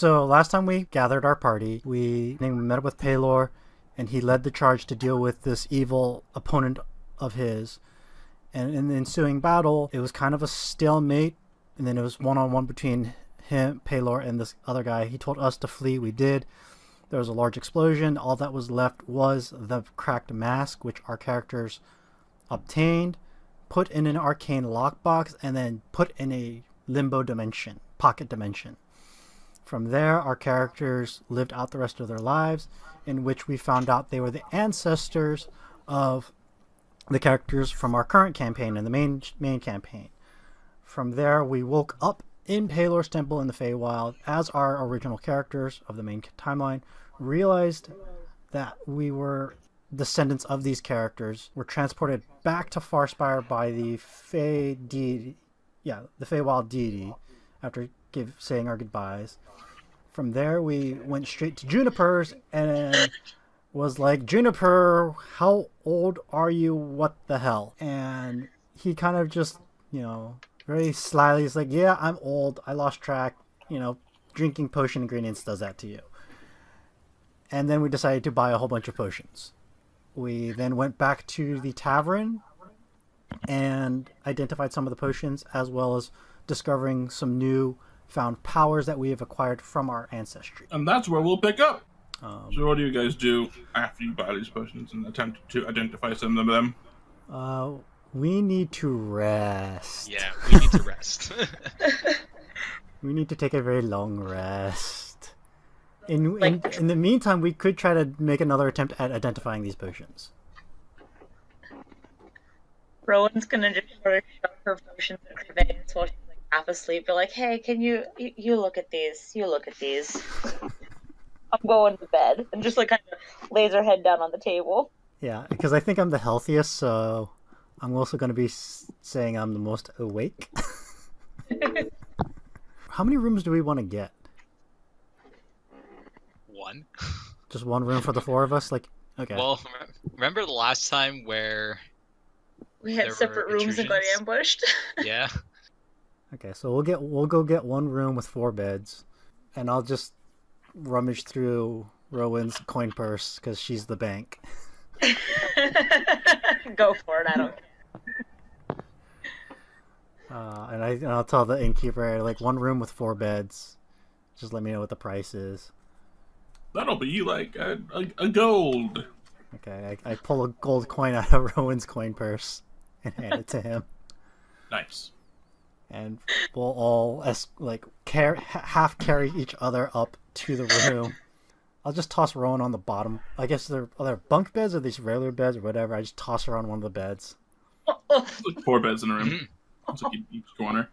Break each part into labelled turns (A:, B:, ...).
A: So last time we gathered our party, we met up with Paylor, and he led the charge to deal with this evil opponent of his. And in the ensuing battle, it was kind of a stalemate, and then it was one-on-one between him, Paylor, and this other guy. He told us to flee. We did. There was a large explosion. All that was left was the cracked mask, which our characters obtained, put in an arcane lockbox, and then put in a limbo dimension, pocket dimension. From there, our characters lived out the rest of their lives, in which we found out they were the ancestors of the characters from our current campaign and the main campaign. From there, we woke up in Paylor's Temple in the Feywild as our original characters of the main timeline, realized that we were descendants of these characters, were transported back to Farspire by the Fey deity, the Feywild deity, after saying our goodbyes. From there, we went straight to Juniper's and was like, Juniper, how old are you? What the hell? And he kind of just, very slyly is like, yeah, I'm old. I lost track. Drinking potion ingredients does that to you. And then we decided to buy a whole bunch of potions. We then went back to the tavern and identified some of the potions, as well as discovering some new found powers that we have acquired from our ancestry.
B: And that's where we'll pick up. So what do you guys do after you buy these potions and attempt to identify some of them?
A: We need to rest.
C: Yeah, we need to rest.
A: We need to take a very long rest. In the meantime, we could try to make another attempt at identifying these potions.
D: Rowan's gonna just sort of shove her potions at Kerveius while she's like half asleep. Be like, hey, can you look at these? You look at these. I'm going to bed. And just like kind of lays her head down on the table.
A: Yeah, because I think I'm the healthiest, so I'm also going to be saying I'm the most awake. How many rooms do we want to get?
C: One.
A: Just one room for the four of us? Okay.
C: Well, remember the last time where
D: we had separate rooms and got ambushed?
C: Yeah.
A: Okay, so we'll go get one room with 4 beds, and I'll just rummage through Rowan's coin purse because she's the bank.
D: Go for it, I don't care.
A: And I'll tell the innkeeper, one room with 4 beds. Just let me know what the price is.
B: That'll be like a gold.
A: Okay, I pull a gold coin out of Rowan's coin purse and hand it to him.
B: Nice. And
A: we'll all half carry each other up to the room. I'll just toss Rowan on the bottom. I guess are there bunk beds or these regular beds or whatever. I just toss her on one of the beds.
B: Like 4 beds in a room. It's like each corner.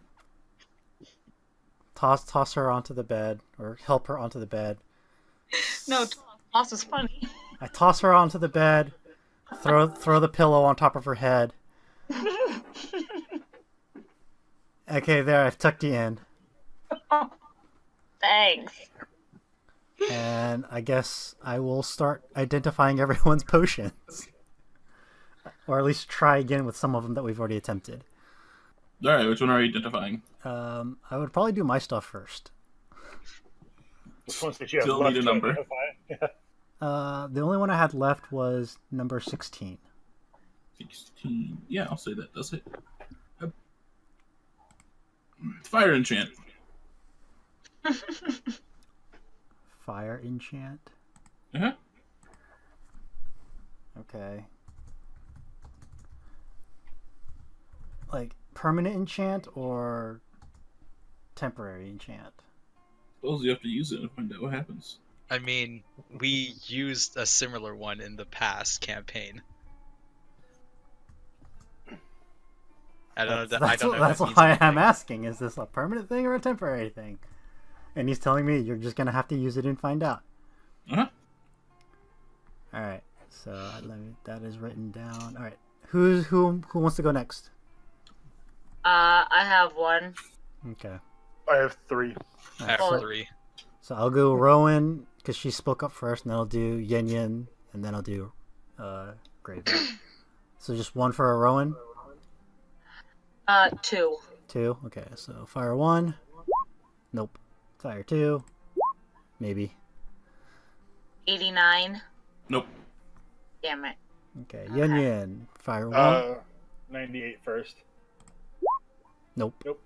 A: Toss her onto the bed, or help her onto the bed.
D: No, toss is funny.
A: I toss her onto the bed, throw the pillow on top of her head. Okay, there, I've tucked you in.
D: Thanks.
A: And I guess I will start identifying everyone's potions. Or at least try again with some of them that we've already attempted.
B: Alright, which one are you identifying?
A: I would probably do my stuff first.
E: Which ones did you have
B: Still
E: left
B: need a
E: to
B: number.
E: identify?
A: The only one I had left was number 16.
B: 16. Yeah, I'll say that. That's it. Fire enchant.
A: Fire enchant?
B: Uh-huh.
A: Okay. Permanent enchant or temporary enchant?
B: Suppose you have to use it and find out what happens.
C: I mean, we used a similar one in the past campaign. I don't know.
A: That's why I'm asking. Is this a permanent thing or a temporary thing? And he's telling me you're just gonna have to use it and find out.
B: Uh-huh.
A: All right. So that is written down. All right. Who wants to go next?
D: I have one.
A: Okay.
E: I have 3.
C: I have 3.
A: So I'll go Rowan because she spoke up first, and then I'll do Yenian, and then I'll do Graven. So just one for a Rowan.
D: 2.
A: 2. Okay. So fire 1. Nope. Fire 2. maybe.
D: 89.
B: Nope.
D: Damn it.
A: Okay, Yenian, fire one.
E: 98 first.
A: Nope.
E: Nope.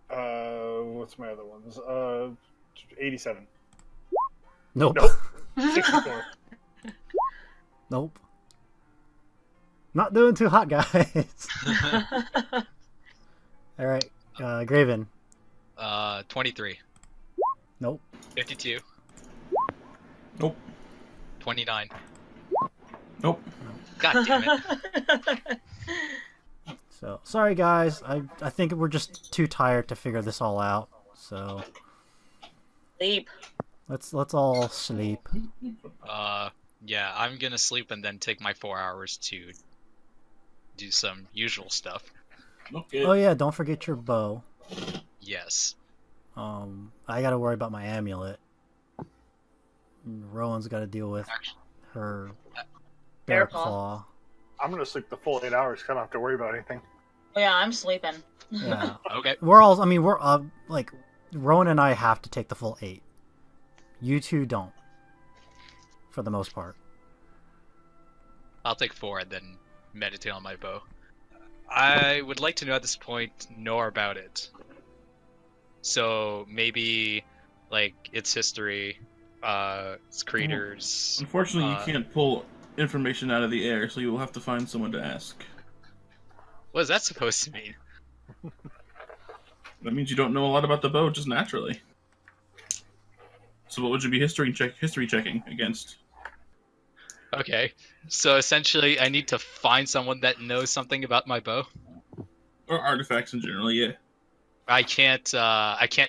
E: What's my other ones? 87.
A: Nope.
E: Nope. 64.
A: Nope. Not doing too hot, guys. All right, Graven.
C: 23.
A: Nope.
C: 52.
B: Nope.
C: 29.
B: Nope.
C: God damn it.
A: So sorry, guys. I think we're just too tired to figure this all out. So
D: Sleep.
A: let's all sleep.
C: Yeah, I'm gonna sleep and then take my 4 hours to do some usual stuff.
B: Okay.
A: Oh yeah, don't forget your bow.
C: Yes.
A: I gotta worry about my amulet. Rowan's got to deal with her bear
D: Bear claw.
A: claw.
E: I'm gonna sleep the full 8 hours. 'Cause I don't have to worry about anything.
D: Oh, yeah, I'm sleeping.
A: Yeah,
C: Okay.
A: we're all. I mean, we're like Rowan and I have to take the full 8. You two don't, for the most part.
C: I'll take 4 and then meditate on my bow. I would like to know at this point more about it. So maybe like its history, its creators.
B: Unfortunately, you can't pull information out of the air, so you will have to find someone to ask.
C: What is that supposed to mean?
B: That means you don't know a lot about the bow just naturally. So what would you be history checking against?
C: Okay, so essentially I need to find someone that knows something about my bow.
B: Or artifacts in general, yeah.
C: I can't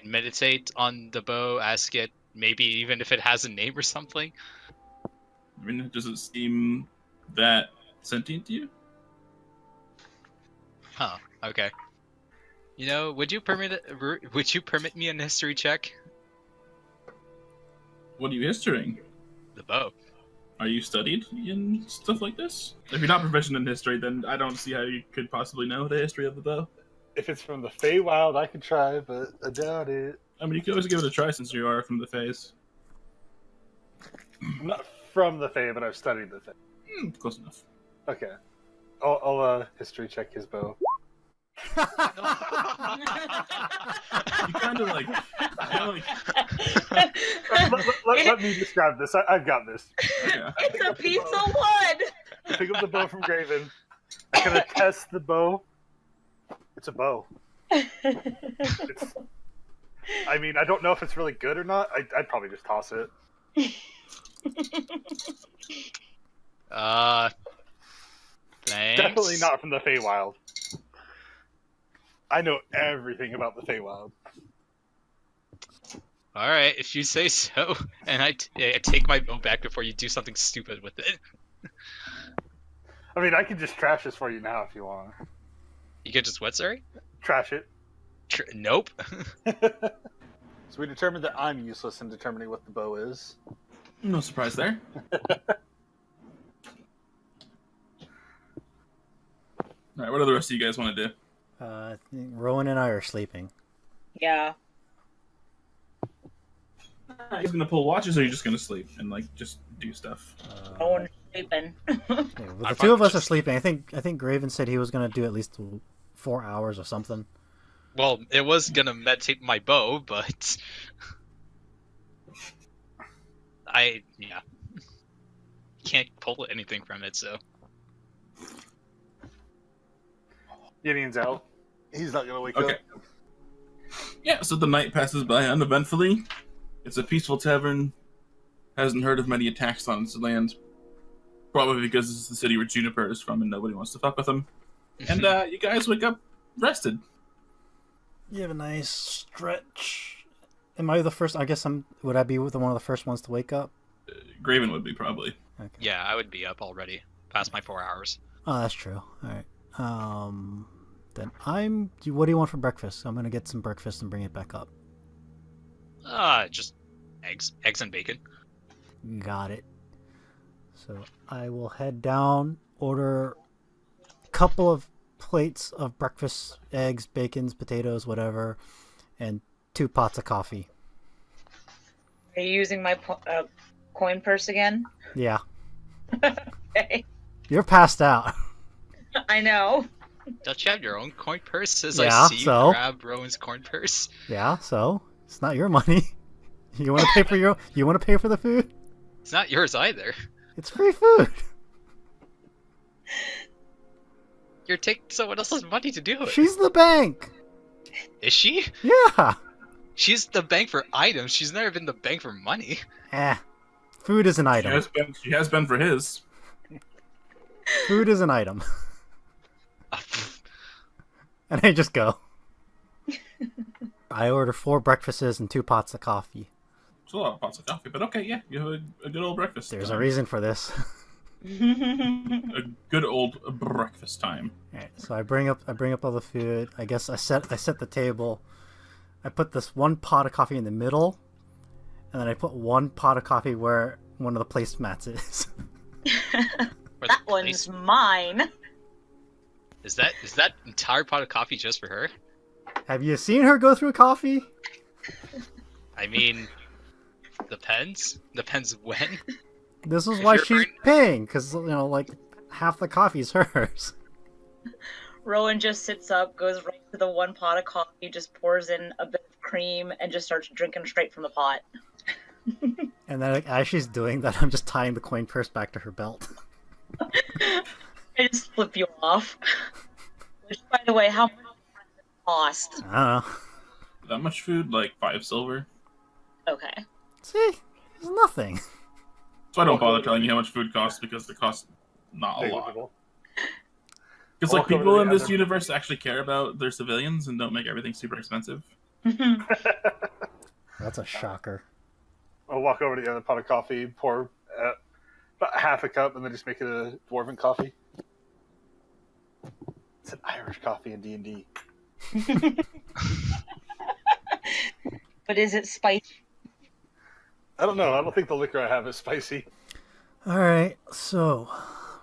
C: meditate on the bow, ask it maybe even if it has a name or something.
B: I mean, does it seem that sentient to you?
C: Huh. Okay. You know, would you permit me an history check?
B: What are you historying?
C: The bow.
B: Are you studied in stuff like this? If you're not proficient in history, then I don't see how you could possibly know the history of the bow.
E: If it's from the Feywild, I could try, but I doubt it.
B: I mean, you could always give it a try since you are from the Fays.
E: I'm not from the Fey, but I've studied the Fey.
B: Close enough.
E: Okay. I'll history check his bow.
B: You kind of like...
E: let me describe this. I've got this.
B: Yeah.
D: It's a piece of wood!
E: Pick up the bow from Graven. I'm gonna test the bow. It's a bow. I mean, I don't know if it's really good or not. I'd probably just toss it.
C: Thanks.
E: Definitely not from the Feywild. I know everything about the Feywild.
C: Alright, if you say so. And I take my bow back before you do something stupid with it.
E: I mean, I can just trash this for you now if you want.
C: You can just what, sorry?
E: Trash it.
C: Nope.
E: So we determined that I'm useless in determining what the bow is.
B: No surprise there. Alright, what do the rest of you guys want to do?
A: I think Rowan and I are sleeping.
D: Yeah.
B: Are you going to pull watches, or are you just going to sleep and like just do stuff?
D: No one's sleeping.
A: Yeah, well, the two of us are sleeping. I think Graven said he was gonna do at least 4 hours or something.
C: Well, it was gonna meditate my bow, but can't pull anything from it, so
E: Yenian's out. He's not gonna wake
B: Okay.
E: up.
B: Yeah, so the night passes by uneventfully. It's a peaceful tavern. Hasn't heard of many attacks on its land. Probably because this is the city where Juniper is from and nobody wants to fuck with him. And you guys wake up rested.
A: You have a nice stretch. Am I the first? I guess would I be one of the first ones to wake up?
B: Graven would be, probably.
A: Okay.
C: yeah, I would be up already past my 4 hours.
A: Oh, that's true. All right. Then what do you want for breakfast? I'm gonna get some breakfast and bring it back up.
C: Just eggs and bacon.
A: Got it. So I will head down, order a couple of plates of breakfast, eggs, bacons, potatoes, whatever, and 2 pots of coffee.
D: Are you using my coin purse again?
A: Yeah.
D: Okay.
A: You're passed out.
D: I know.
C: Don't you have your own coin purse? As
A: Yeah,
C: I see you
A: so?
C: grab Rowan's coin purse.
A: Yeah, so it's not your money. You want to pay for you want to pay for the food?
C: It's not yours either.
A: It's free food.
C: You're taking someone else's money to do it.
A: She's the bank.
C: Is she?
A: Yeah.
C: She's the bank for items. She's never been the bank for money.
A: Food is an
B: She
A: item.
B: has been for his.
A: Food is an item. And I just go. I order 4 breakfasts and 2 pots of coffee.
B: It's a lot of pots of coffee, but okay, yeah, you have a good old breakfast.
A: There's
B: time.
A: a reason for this.
B: A good old breakfast time.
A: Alright, so I bring up all the food. I guess I set the table. I put this 1 pot of coffee in the middle, and then I put 1 pot of coffee where one of the placemats is.
D: That one's mine.
C: Is that entire pot of coffee just for her?
A: Have you seen her go through coffee?
C: I mean, depends. Depends when.
A: This is
C: If
A: why
C: you're
A: she's
C: earning-
A: paying, because, like, half the coffee's hers.
D: Rowan just sits up, goes right to the 1 pot of coffee, just pours in a bit of cream, and just starts drinking straight from the pot.
A: And then, like, as she's doing that, I'm just tying the coin purse back to her belt.
D: I just flip you off. Which, by the way, how much does it cost?
A: I don't know.
B: That much food, like 5 silver.
D: Okay.
A: See? It's nothing.
B: So I don't bother telling you how much food costs because it costs not a lot.
E: Negligible.
B: Because like
E: Walk over to
B: people
E: the
B: in this
E: other-
B: universe actually care about their civilians and don't make everything super expensive.
A: That's a shocker.
E: I'll walk over to the other pot of coffee, pour about half a cup, and then just make it a dwarven coffee. It's an Irish coffee in D&D.
D: But is it spicy?
E: I don't know. I don't think the liquor I have is spicy.
A: Alright, so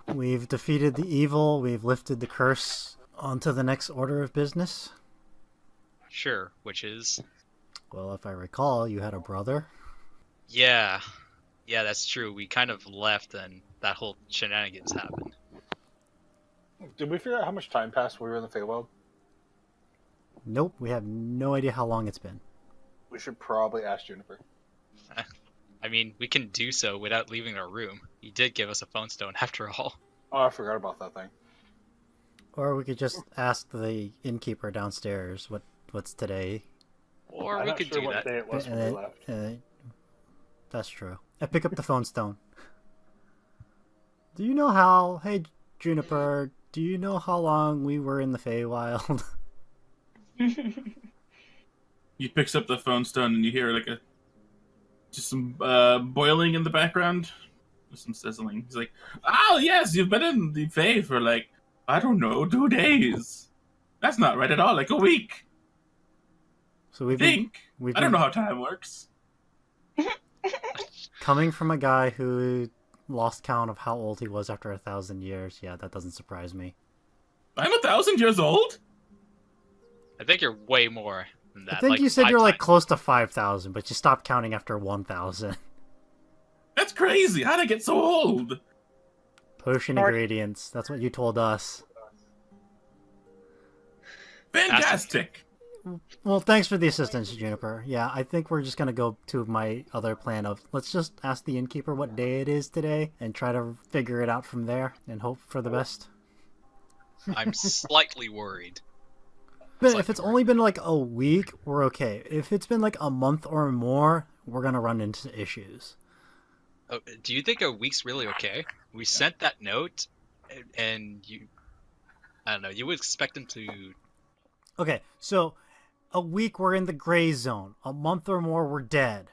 A: we've defeated the evil, we've lifted the curse. On to the next order of business.
C: Sure, which is...
A: Well, if I recall, you had a brother.
C: Yeah, that's true. We kind of left and that whole shenanigans happened.
E: Did we figure out how much time passed when we were in the Feywild?
A: Nope, we have no idea how long it's been.
E: We should probably ask Juniper.
C: I mean, we can do so without leaving our room. He did give us a phone stone after all.
E: Oh, I forgot about that thing.
A: Or we could just ask the innkeeper downstairs what's today.
C: Or
E: I'm
C: we
E: not
C: could
E: sure
C: do
E: what
C: that.
E: day it was when we left.
A: That's true. I pick up the phone stone. Do you know how... Hey, Juniper, do you know how long we were in the Feywild?
B: He picks up the phone stone and you hear like just some boiling in the background. Just some sizzling. He's like, "Oh yes, you've been in the Fey for like, I don't know, 2 days. That's not right at all, like a week.
A: So
B: I
A: we've been,
B: think.
A: we've
B: I don't
A: been
B: know how time works."
A: coming from a guy who lost count of how old he was after 1,000 years. Yeah, that doesn't surprise me.
B: I'm 1,000 years old?
C: I think you're way more than that.
A: I think
C: like
A: you said
C: 5
A: you're like
C: times.
A: close to 5,000, but you stopped counting after 1,000.
B: That's crazy. How'd I get so old?
A: Potion
D: Mark-
A: ingredients. That's what you told us.
B: Fantastic.
A: Well, thanks for the assistance, Juniper. Yeah, I think we're just gonna go to my other plan of let's just ask the innkeeper what day it is today and try to figure it out from there and hope for the best.
C: I'm slightly worried.
A: But
C: It's
A: if
C: like
A: it's
C: we're-
A: only been like a week, we're okay. If it's been like a month or more, we're gonna run into issues.
C: Oh, do you think a week's really okay? We sent that note, and I don't know, you would expect them to...
A: Okay, so a week we're in the gray zone. A month or more we're dead.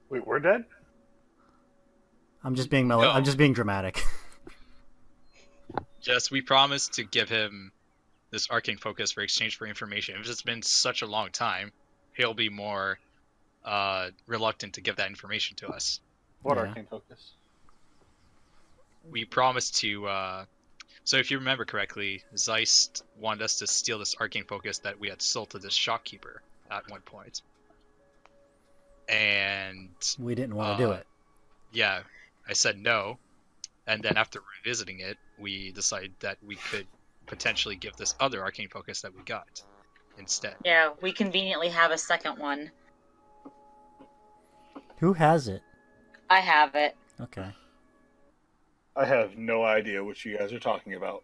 E: Wait, we're dead?
A: I'm just being
C: No.
A: I'm just being dramatic.
C: Just, we promised to give him this arcane focus for exchange for information. If it's been such a long time, he'll be more reluctant to give that information to us.
E: What
A: Yeah.
E: arcane focus?
C: We promised to... So if you remember correctly, Zeist wanted us to steal this arcane focus that we had sold to this shopkeeper at one point. and
A: We didn't want to do it.
C: yeah, I said no. And then after revisiting it, we decided that we could potentially give this other arcane focus that we got instead.
D: Yeah, we conveniently have a second one.
A: Who has it?
D: I have it.
A: Okay.
E: I have no idea what you guys are talking about.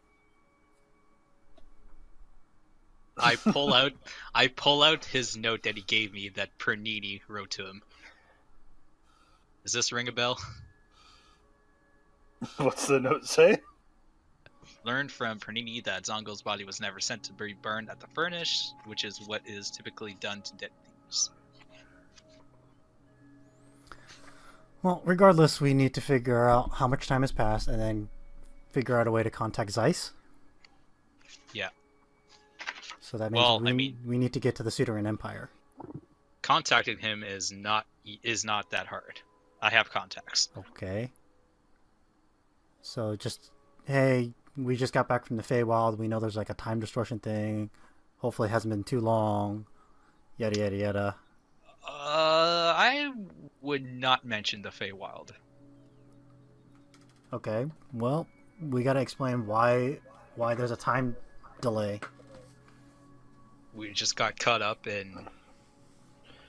C: I pull out his note that he gave me that Pernini wrote to him. Does this ring a bell?
E: What's the note say?
C: Learned from Pernini that Zongo's body was never sent to be burned at the furnace, which is what is typically done to dead thieves.
A: Well, regardless, we need to figure out how much time has passed and then figure out a way to contact Zeiss.
C: Yeah.
A: So that means
C: Well,
A: we need to get to the Pseudoran Empire.
C: Contacting him is not that hard. I have contacts.
A: Okay. So just, hey, we just got back from the Feywild. We know there's like a time distortion thing. Hopefully it hasn't been too long. Yada, yada, yada.
C: I would not mention the Feywild.
A: Okay. Well, we got to explain why there's a time delay.
C: We just got caught up in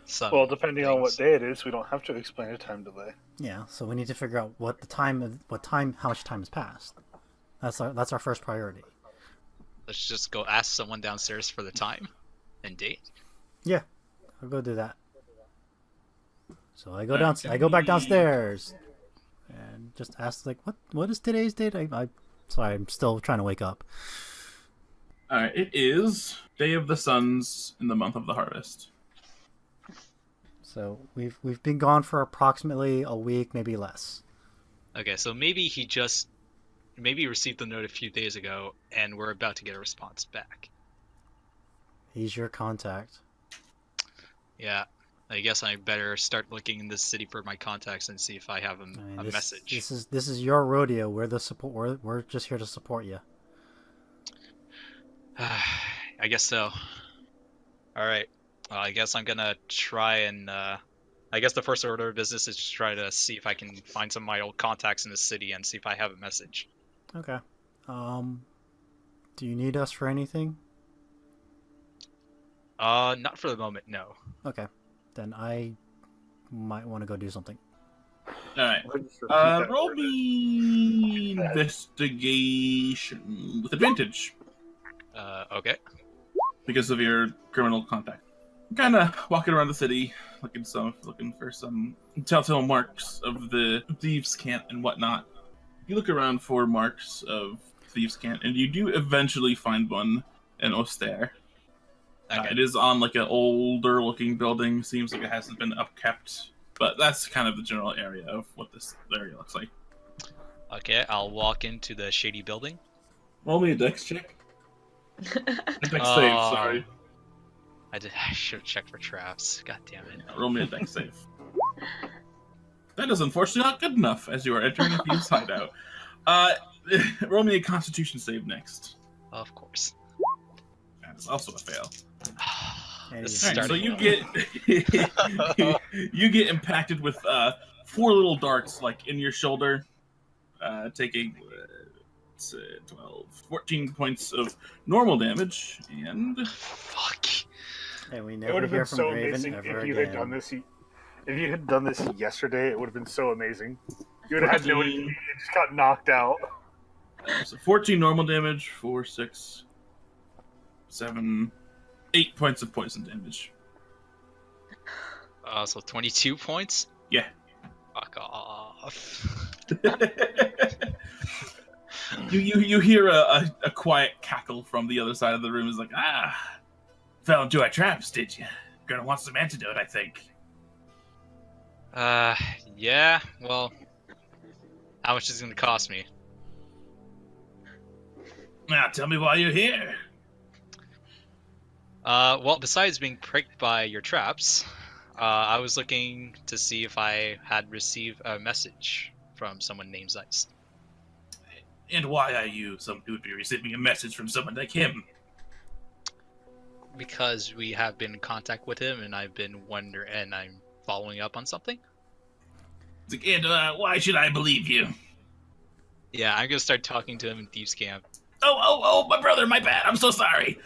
C: some
E: Well, depending on what
C: things.
E: day it is, we don't have to explain a time delay.
A: Yeah, so we need to figure out how much time has passed. That's our first priority.
C: Let's just go ask someone downstairs for the time and date.
A: Yeah, I'll go do that. So I go
B: Alright,
A: I go back downstairs and just ask like, what is today's date? Sorry, I'm still trying to wake up.
B: Alright, it is Day of the Suns in the month of the harvest.
A: So we've been gone for approximately a week, maybe less.
C: Okay, so maybe he received the note a few days ago, and we're about to get a response back.
A: He's your contact.
C: Yeah, I guess I better start looking in this city for my contacts and see if I have a message.
A: This is your rodeo. We're the support. We're just here to support you.
C: I guess so. All right. Well, I guess I'm gonna try and. I guess the first order of business is to try to see if I can find some of my old contacts in the city and see if I have a message.
A: Okay. Do you need us for anything?
C: Not for the moment, no.
A: Okay. Then I might want to go do something.
B: Alright. Roll me investigation with advantage
C: Okay.
B: because of your criminal contact. Kind of walking around the city, looking for some telltale marks of the thieves' cant and whatnot. You look around for marks of thieves' cant, and you do eventually find one in Oster.
C: Okay.
B: It is on like an older looking building. Seems like it hasn't been upkept, but that's kind of the general area of what this area looks like.
C: Okay, I'll walk into the shady building.
B: Roll me a dex check. A dex save,
C: Oh.
B: sorry.
C: I should have checked for traps. God damn it.
B: Roll me a dex save. That is unfortunately not good enough as you are entering a thieves' hideout. Roll me a constitution save next.
C: Of course.
B: That is also a fail.
C: This is
A: Alright,
B: So
C: starting
B: you
C: well.
B: get you get impacted with 4 little darts like in your shoulder, taking 14 points of normal damage, and
C: Fuck.
A: And we
E: It would
A: never
E: have
A: hear
E: been
A: from
E: so
A: Graven
E: amazing
A: ever
E: if you
A: again.
E: had done this. If you had done this yesterday, it would have been so amazing. You would have had no. You just got knocked out.
B: so 14 normal damage, 4, 6, 7, 8 points of poison damage.
C: So 22 points?
B: Yeah.
C: Fuck off.
B: You hear a quiet cackle from the other side of the room. It's like, fell into our traps, did you? Gonna want some antidote, I think.
C: Yeah, well, how much is it gonna cost me?
B: Now, tell me why you're here.
C: Well, besides being pricked by your traps, I was looking to see if I had received a message from someone named Zeiss.
B: And why are you some who would be receiving a message from someone like him?
C: Because we have been in contact with him, and I'm following up on something.
B: It's like, and why should I believe you?
C: Yeah, I'm gonna start talking to him in Thieves' Camp.
B: Oh, my brother, my bad. I'm so sorry.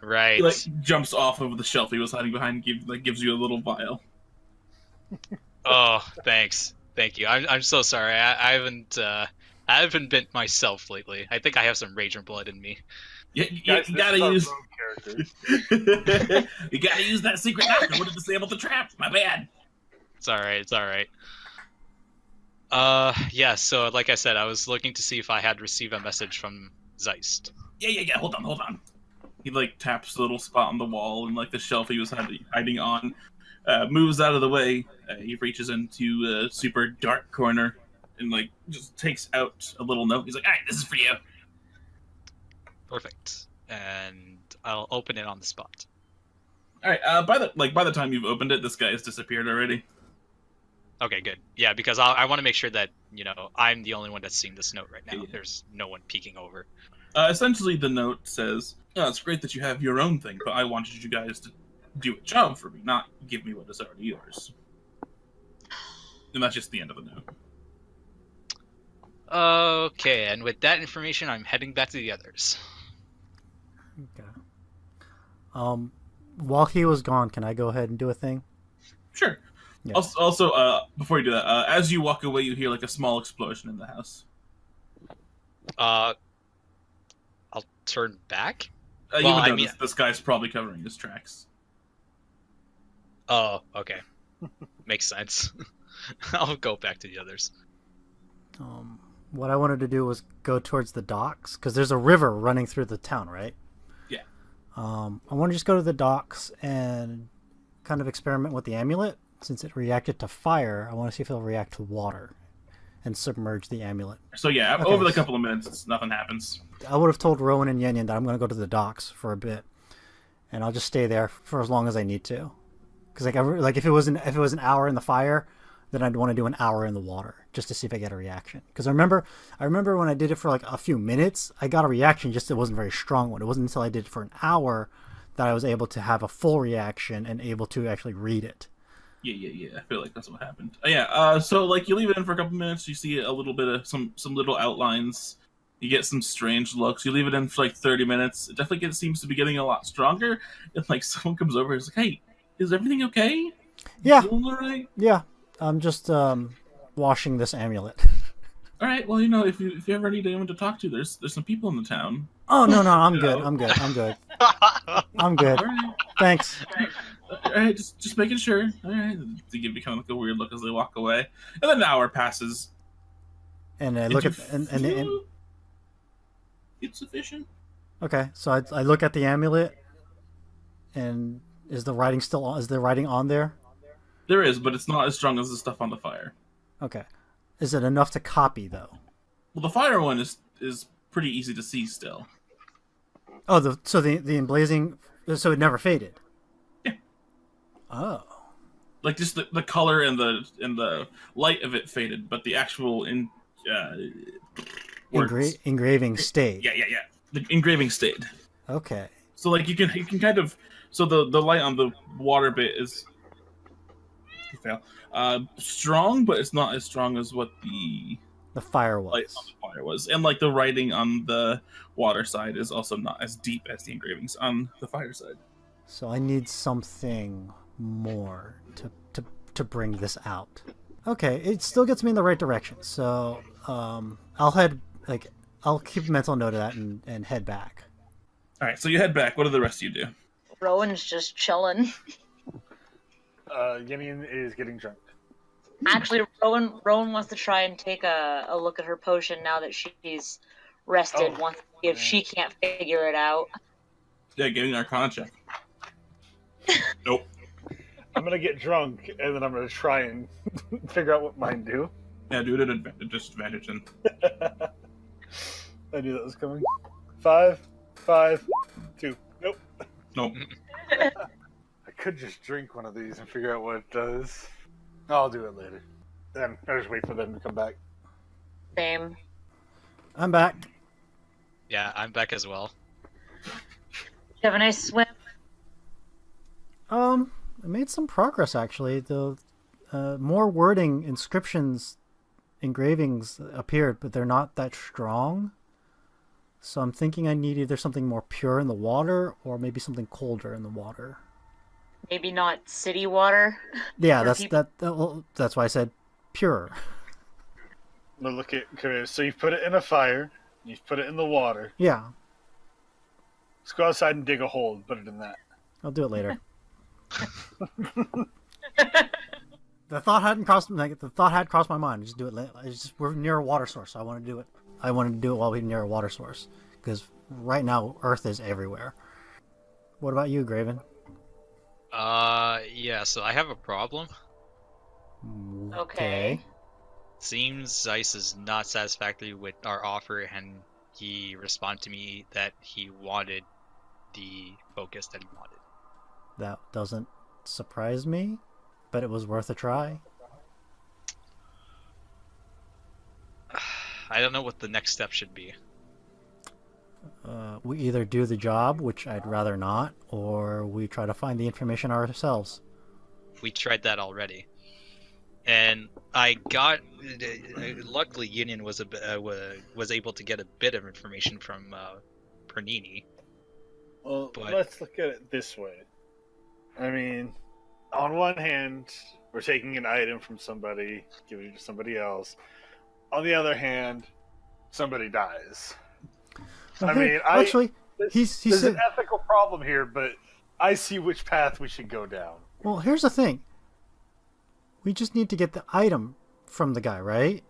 C: Right.
B: He like jumps off of the shelf he was hiding behind, gives you a little vial.
C: Oh, thanks. Thank you. I'm so sorry. I haven't been myself lately. I think I have some Rager blood in me.
B: You
E: Guys, this
B: gotta
E: is our
B: use.
E: rogue characters.
B: You gotta use that secret knocker. I would have disabled the trap. My bad.
C: It's alright, it's alright. Yeah, so like I said, I was looking to see if I had received a message from Zeist.
B: Yeah. Hold on. He like taps the little spot on the wall and like the shelf he was hiding on. Moves out of the way. He reaches into a super dark corner and like just takes out a little note. He's like, "All right, this is for you."
C: Perfect. And I'll open it on the spot.
B: All right. By the time you've opened it, this guy has disappeared already.
C: Okay, good. Yeah, because I want to make sure that, I'm the only one that's seeing this note right now.
B: Yeah.
C: There's no one peeking over.
B: Essentially, the note says, "Oh, it's great that you have your own thing, but I wanted you guys to do a job for me, not give me what is already yours." And that's just the end of the note.
C: Okay, and with that information, I'm heading back to the others.
A: Okay. While he was gone, can I go ahead and do a thing?
B: Sure.
A: Yeah.
B: Also, before you do that, as you walk away, you hear like a small explosion in the house.
C: I'll turn back?
B: You would know this guy's probably covering his tracks.
C: Oh, okay. Makes sense. I'll go back to the others.
A: What I wanted to do was go towards the docks, because there's a river running through the town, right?
B: Yeah.
A: I want to just go to the docks and kind of experiment with the amulet. Since it reacted to fire, I want to see if it'll react to water and submerge the amulet.
B: So yeah,
A: Okay.
B: over the couple of minutes, nothing happens.
A: I would have told Rowan and Yenian that I'm going to go to the docks for a bit, and I'll just stay there for as long as I need to. Because if it was an hour in the fire, then I'd want to do an hour in the water just to see if I get a reaction. Because I remember when I did it for like a few minutes, I got a reaction. Just it wasn't a very strong one. It wasn't until I did it for an hour that I was able to have a full reaction and able to actually read it.
B: Yeah. I feel like that's what happened. So like you leave it in for a couple minutes, you see a little bit of some little outlines. You get some strange looks. You leave it in for like 30 minutes. It definitely seems to be getting a lot stronger. And like someone comes over and is like, "Hey, is everything okay?
A: Yeah.
B: You doing all right?"
A: Yeah. I'm just washing this amulet.
B: All right. Well, if you ever need anyone to talk to, there's some people in the town.
A: Oh no, I'm good. I'm good. I'm good.
B: All right.
A: Thanks.
B: All right. Just making sure. All right. They give you kind of like a weird look as they walk away, and then an hour passes.
A: And I look at and
B: it's sufficient.
A: okay, so I look at the amulet, and is the writing still on? Is the writing on there?
B: There is, but it's not as strong as the stuff on the fire.
A: Okay, is it enough to copy though?
B: Well, the fire one is pretty easy to see still.
A: Oh, the emblazing, so it never faded.
B: Yeah.
A: Oh.
B: Like just the color and the light of it faded, but the actual
A: Engraving stayed.
B: Yeah. The engraving stayed.
A: Okay.
B: So like you can kind of the light on the water bit is strong, but it's not as strong as what the
A: fire
B: light
A: was.
B: on the fire was, and like the writing on the water side is also not as deep as the engravings on the fire side.
A: So I need something more to bring this out. Okay, it still gets me in the right direction. So I'll keep a mental note of that and head back.
B: All right, so you head back. What do the rest of you do?
D: Rowan's just chilling.
E: Yenian is getting drunk.
D: Actually, Rowan wants to try and take a look at her potion now that she's rested.
E: Oh,
D: Wants to see if she can't figure it out.
B: Yeah, getting an Arcana check. Nope.
E: I'm gonna get drunk and then I'm gonna try and figure out what mine do.
B: Yeah, do it at disadvantage then.
E: I knew that was coming. 5, 5, 2. Nope.
B: Nope.
E: I could just drink one of these and figure out what it does. I'll do it later. Then I just wait for them to come back.
D: Same.
A: I'm back.
C: Yeah, I'm back as well.
D: You have a nice swim.
A: I made some progress actually. The more wording, inscriptions, engravings appeared, but they're not that strong. So I'm thinking I need either something more pure in the water or maybe something colder in the water.
D: Maybe not city water.
A: Yeah,
D: For
A: that's
D: people-
A: well, that's why I said pure.
E: But look at Kerveius. So you've put it in a fire. You've put it in the water.
A: Yeah,
E: Let's go outside and dig a hole and put it in that.
A: I'll do it later. The thought hadn't crossed the thought had crossed my mind. Just do it later. We're near a water source, so I want to do it. I wanted to do it while we're near a water source because right now Earth is everywhere. What about you, Graven?
C: Yeah, so I have a problem.
D: Okay.
C: Seems Zeiss is not satisfactory with our offer, and he responded to me that he wanted the focus that he wanted.
A: That doesn't surprise me, but it was worth a try.
C: I don't know what the next step should be.
A: We either do the job, which I'd rather not, or we try to find the information ourselves.
C: We tried that already, and I got. Luckily, Yenian was able to get a bit of information from Pernini.
E: Well,
C: But-
E: let's look at it this way. I mean, on one hand, we're taking an item from somebody, giving it to somebody else. On the other hand, somebody dies. I mean,
A: actually,
E: There's
A: he said.
E: an ethical problem here, but I see which path we should go down.
A: Well, here's the thing. We just need to get the item from the guy, right?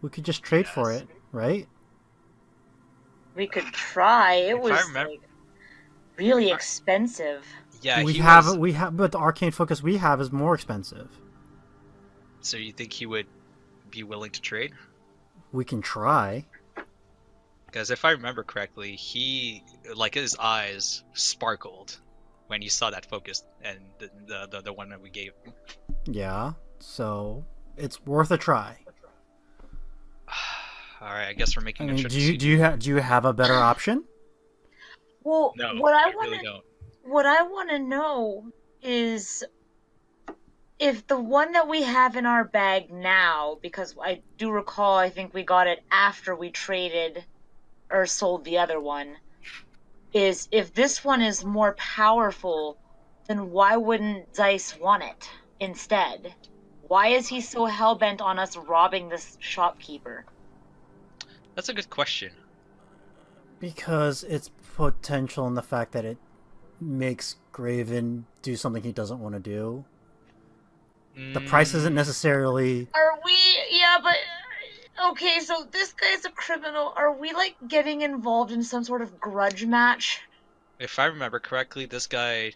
A: We could just trade for
C: Yes.
A: it, right?
D: We could try. It
C: If I
D: was
C: remember-
D: like, really expensive.
C: Yeah,
A: we
C: he
A: have
C: was-
A: but the arcane focus we have is more expensive.
C: So you think he would be willing to trade?
A: We can try.
C: Because if I remember correctly, he like his eyes sparkled when he saw that focus and the one that we gave him.
A: Yeah, so it's worth a try.
C: All right, I guess we're
A: I
C: making a
A: mean,
C: trip.
A: do you have a better option?
D: Well,
C: No,
D: what I
C: I
D: want
C: really
D: to
C: don't.
D: what I want to know is if the one that we have in our bag now, because I do recall, I think we got it after we traded or sold the other one, is if this one is more powerful, then why wouldn't Zeiss want it instead? Why is he so hell-bent on us robbing this shopkeeper?
C: That's a good question.
A: Because it's potential in the fact that it makes Graven do something he doesn't want to do. The price isn't necessarily.
D: Are we? Yeah, but okay. So this guy's a criminal. Are we like getting involved in some sort of grudge match?
C: If I remember correctly, this guy.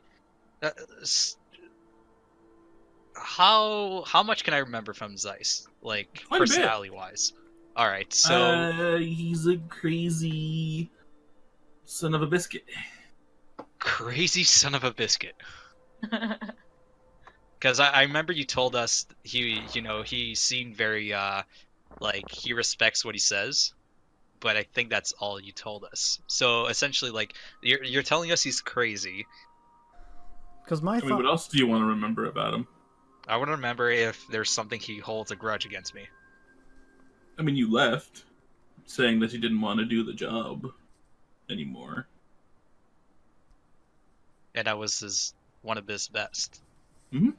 C: How much can I remember from Zeiss, like
B: Quite a bit.
C: personality wise? All right, so
B: He's a crazy son of a biscuit.
C: crazy son of a biscuit. Because I remember you told us he seemed very like he respects what he says, but I think that's all you told us. So essentially, like you're telling us he's crazy.
A: Because my
B: I mean, what else do you want to remember about him?
C: I want to remember if there's something he holds a grudge against me.
B: I mean, you left saying that you didn't want to do the job anymore.
C: And that was one of his best.
B: Mhm.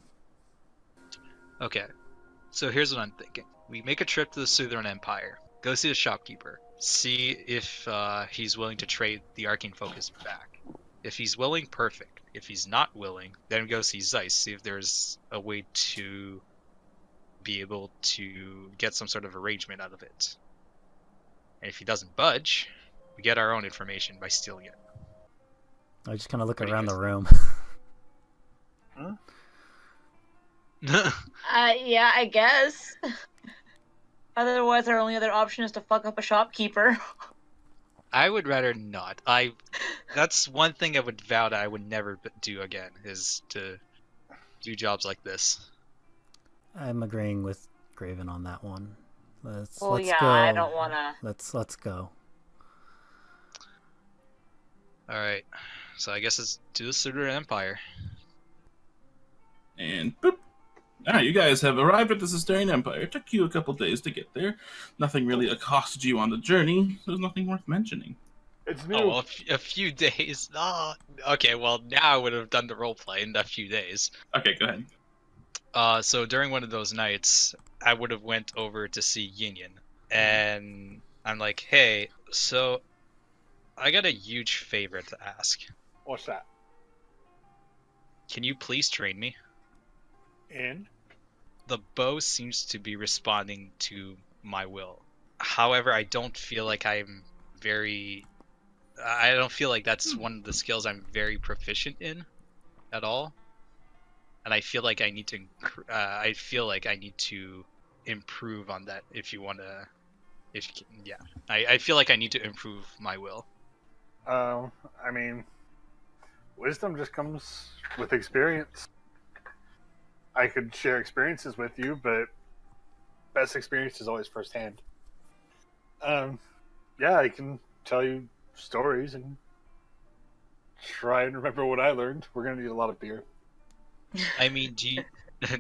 C: Okay, so here's what I'm thinking. We make a trip to the Southern Empire, go see the shopkeeper, see if he's willing to trade the Arcane Focus back. If he's willing, perfect. If he's not willing, then go see Zeiss, see if there's a way to be able to get some sort of arrangement out of it. And if he doesn't budge, we get our own information by stealing it.
A: I just kind of look
C: What do you
A: around the
C: guys
A: room.
D: Yeah, I guess. Otherwise, our only other option is to fuck up a shopkeeper.
C: I would rather not. That's one thing I would vow that I would never do again, is to do jobs like this.
A: I'm agreeing with Graven on that one. Let's
D: Well, yeah,
A: go.
D: I don't wanna.
A: Let's go.
C: Alright. So I guess it's to the Suitor Empire.
B: And boop. Alright, you guys have arrived at the Sisterian Empire. It took you a couple days to get there. Nothing really accosted you on the journey. There's nothing worth mentioning.
E: It's new.
C: Oh, well, a few days. Oh, okay, well, now I would have done the roleplay in a few days.
B: Okay, go ahead.
C: So during one of those nights, I would have went over to see Yenian. And I'm like, hey, so I got a huge favor to ask.
E: What's that?
C: Can you please train me?
E: In?
C: The bow seems to be responding to my will. However, I don't feel like I don't feel like that's one of the skills I'm very proficient in at all. And I feel like I need to improve on that if you want to I feel like I need to improve my will.
E: I mean, wisdom just comes with experience. I could share experiences with you, but best experience is always firsthand. Yeah, I can tell you stories and try and remember what I learned. We're gonna need a lot of beer.
C: I mean,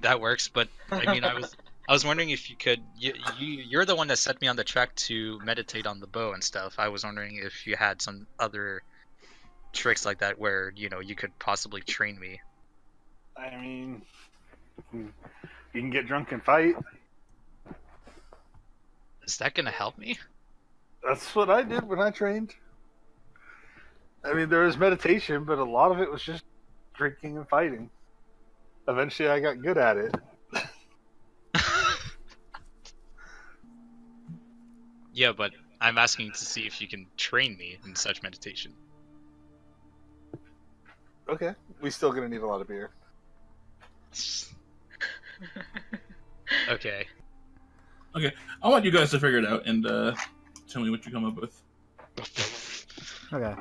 C: that works, but I mean, I was wondering if you could. You're the one that set me on the track to meditate on the bow and stuff. I was wondering if you had some other tricks like that where you could possibly train me.
E: I mean, you can get drunk and fight.
C: Is that gonna help me?
E: That's what I did when I trained. I mean, there was meditation, but a lot of it was just drinking and fighting. Eventually, I got good at it.
C: Yeah, but I'm asking to see if you can train me in such meditation.
E: Okay, we still gonna need a lot of beer.
C: Okay.
B: I want you guys to figure it out and tell me what you come up with.
A: Okay.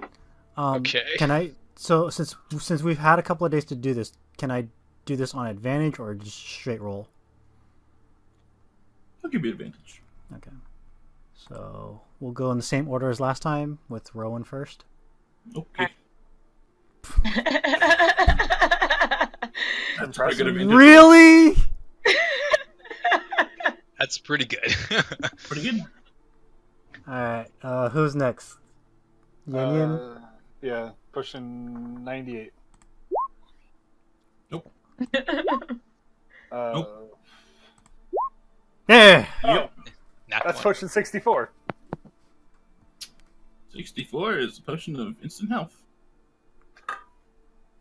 C: Okay.
A: Can I? So since we've had a couple of days to do this, can I do this on advantage or just straight roll?
B: I'll give you advantage.
A: Okay. So we'll go in the same order as last time with Rowan first.
B: Okay.
E: That's
B: pretty good advantage.
A: Really?
C: That's pretty good.
B: Pretty good.
A: All right. Who's next? Yenian.
E: Yeah, pushing 98.
B: Nope.
E: Nope.
A: Yeah.
B: Yep.
C: Nat
E: That's
C: one.
E: pushing 64.
B: 64 is a potion of instant health.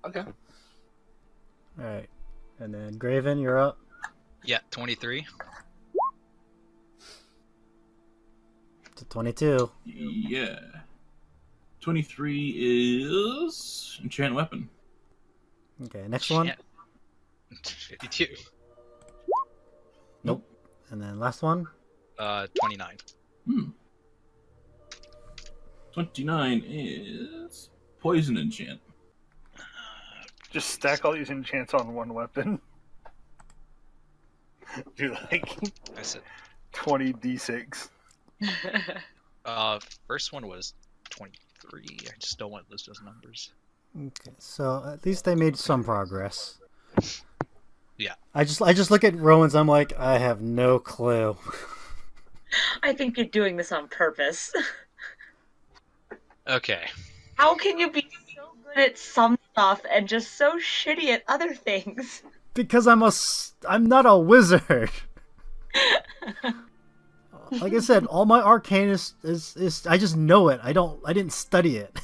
E: Okay.
A: All right. And then Graven, you're up.
C: Yeah, 23.
A: To 22.
B: Yeah. 23 is enchant weapon.
A: Okay. Next one.
C: Shit. 52.
A: Nope. And then last one.
C: 29.
B: 29 is poison enchant.
E: Just stack all these enchants on one weapon. Do like
C: I said.
E: 20 d6.
C: First one was 23. I just don't want to list those numbers.
A: Okay. So at least they made some progress.
C: Yeah.
A: I just look at Rowan's. I'm like, I have no clue.
D: I think you're doing this on purpose.
C: Okay.
D: How can you be so good at some stuff and just so shitty at other things?
A: Because I'm not a wizard. Like I said, all my arcane is I just know it. I didn't study it.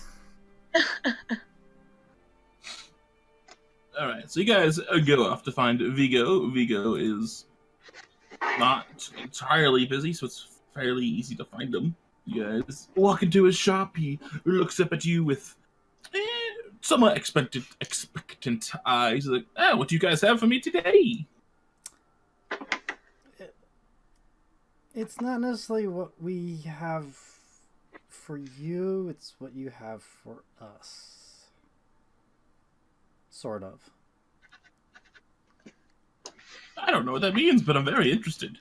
B: All right, so you guys go off to find Vigo. Vigo is not entirely busy, so it's fairly easy to find him. You guys walk into his shop. He looks up at you with somewhat expectant eyes. He's like, what do you guys have for me today?
A: It's not necessarily what we have for you. It's what you have for us. Sort of.
B: I don't know what that means, but I'm very interested.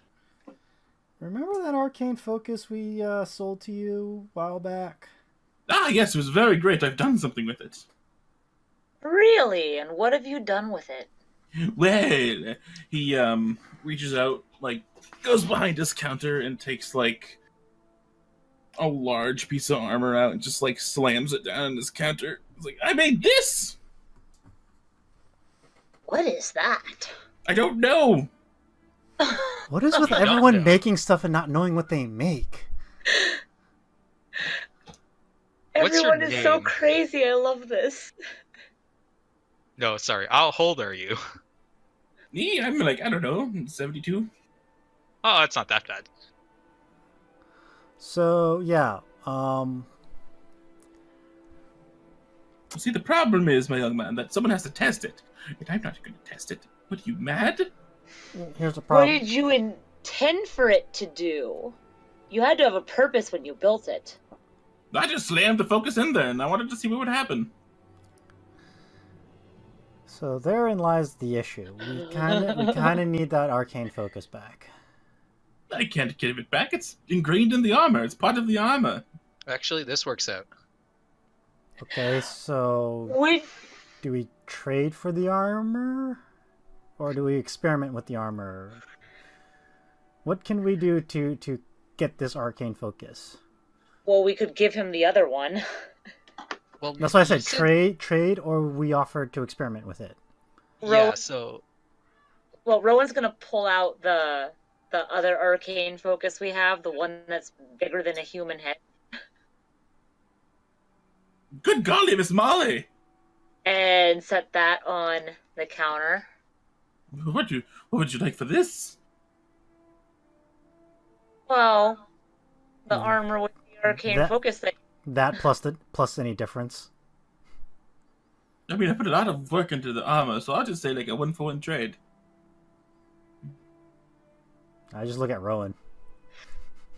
A: Remember that arcane focus we sold to you a while back?
B: Ah, yes, it was very great. I've done something with it.
D: Really? And what have you done with it?
B: Well, he reaches out, like, goes behind his counter and takes, like, a large piece of armor out and just, like, slams it down on his counter. He's like, I made this!
D: What is that?
B: I don't know!
A: What is with
C: I don't
A: everyone
C: know.
A: making stuff and not knowing what they make?
C: What's your
D: Everyone is so
C: name?
D: crazy. I love this.
C: No, sorry. How old are you?
B: Me? I'm like, I don't know, 72.
C: Oh, it's not that bad.
A: So yeah,
B: See, the problem is, my young man, that someone has to test it. And I'm not going to test it. What, are you mad?
A: here's the
D: What
A: problem.
D: did you intend for it to do? You had to have a purpose when you built it.
B: I just slammed the focus in there, and I wanted to see what would happen.
A: So therein lies the issue. We kind of need that arcane focus back.
B: I can't give it back. It's ingrained in the armor. It's part of the armor.
C: Actually, this works out.
A: Okay, so
D: We
A: do we trade for the armor, or do we experiment with the armor? What can we do to get this arcane focus?
D: well, we could give him the other one.
C: Well,
A: That's why I
C: you
A: said trade, or we offered to experiment with it.
C: Yeah, so
D: Well, Rowan's gonna pull out the other arcane focus we have, the one that's bigger than a human head,
B: Good golly, Miss Molly!
D: and set that on the counter.
B: What would you like for this?
D: Well, the armor with the arcane
A: That-
D: focus that
A: That plus any difference.
B: I mean, I put a lot of work into the armor, so I'll just say like a 1-for-1 trade.
A: I just look at Rowan.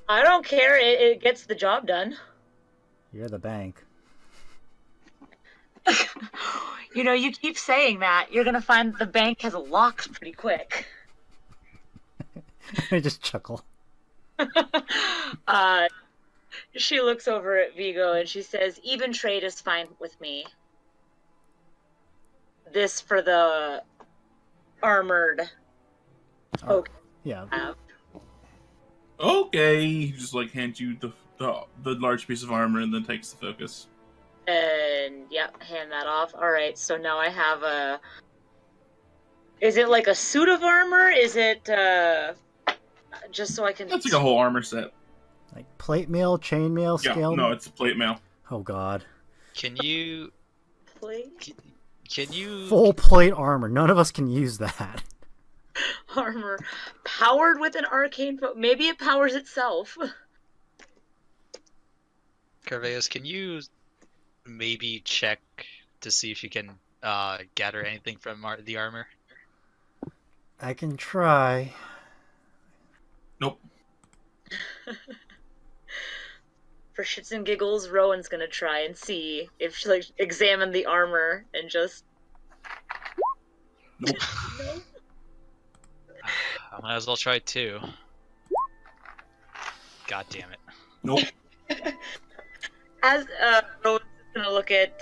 D: I don't care. It gets the job done.
A: You're the bank.
D: You know, you keep saying that. You're gonna find the bank has locked pretty quick.
A: I just chuckle.
D: She looks over at Vigo and she says, "Even trade is fine with me. This for the armored focus
A: Yeah.
D: I have."
B: Okay, he just like hands you the large piece of armor and then takes the focus.
D: And yep, hand that off. All right, so now I have a. Is it like a suit of armor? Is it just so I can?
B: That's like a whole armor set.
A: Like plate mail, chain mail,
B: Yeah,
A: scale.
B: no, it's a plate mail.
A: Oh god.
C: can you
D: Plate
C: can you
A: Full plate armor. None of us can use that.
D: armor powered with an arcane. Maybe it powers itself.
C: Kerveius, can you maybe check to see if you can gather anything from the armor?
A: I can try.
B: Nope.
D: For shits and giggles, Rowan's gonna try and see if she like examine the armor and just.
B: Nope.
C: I might as well try too. God damn it.
B: Nope.
D: As Rowan's gonna look at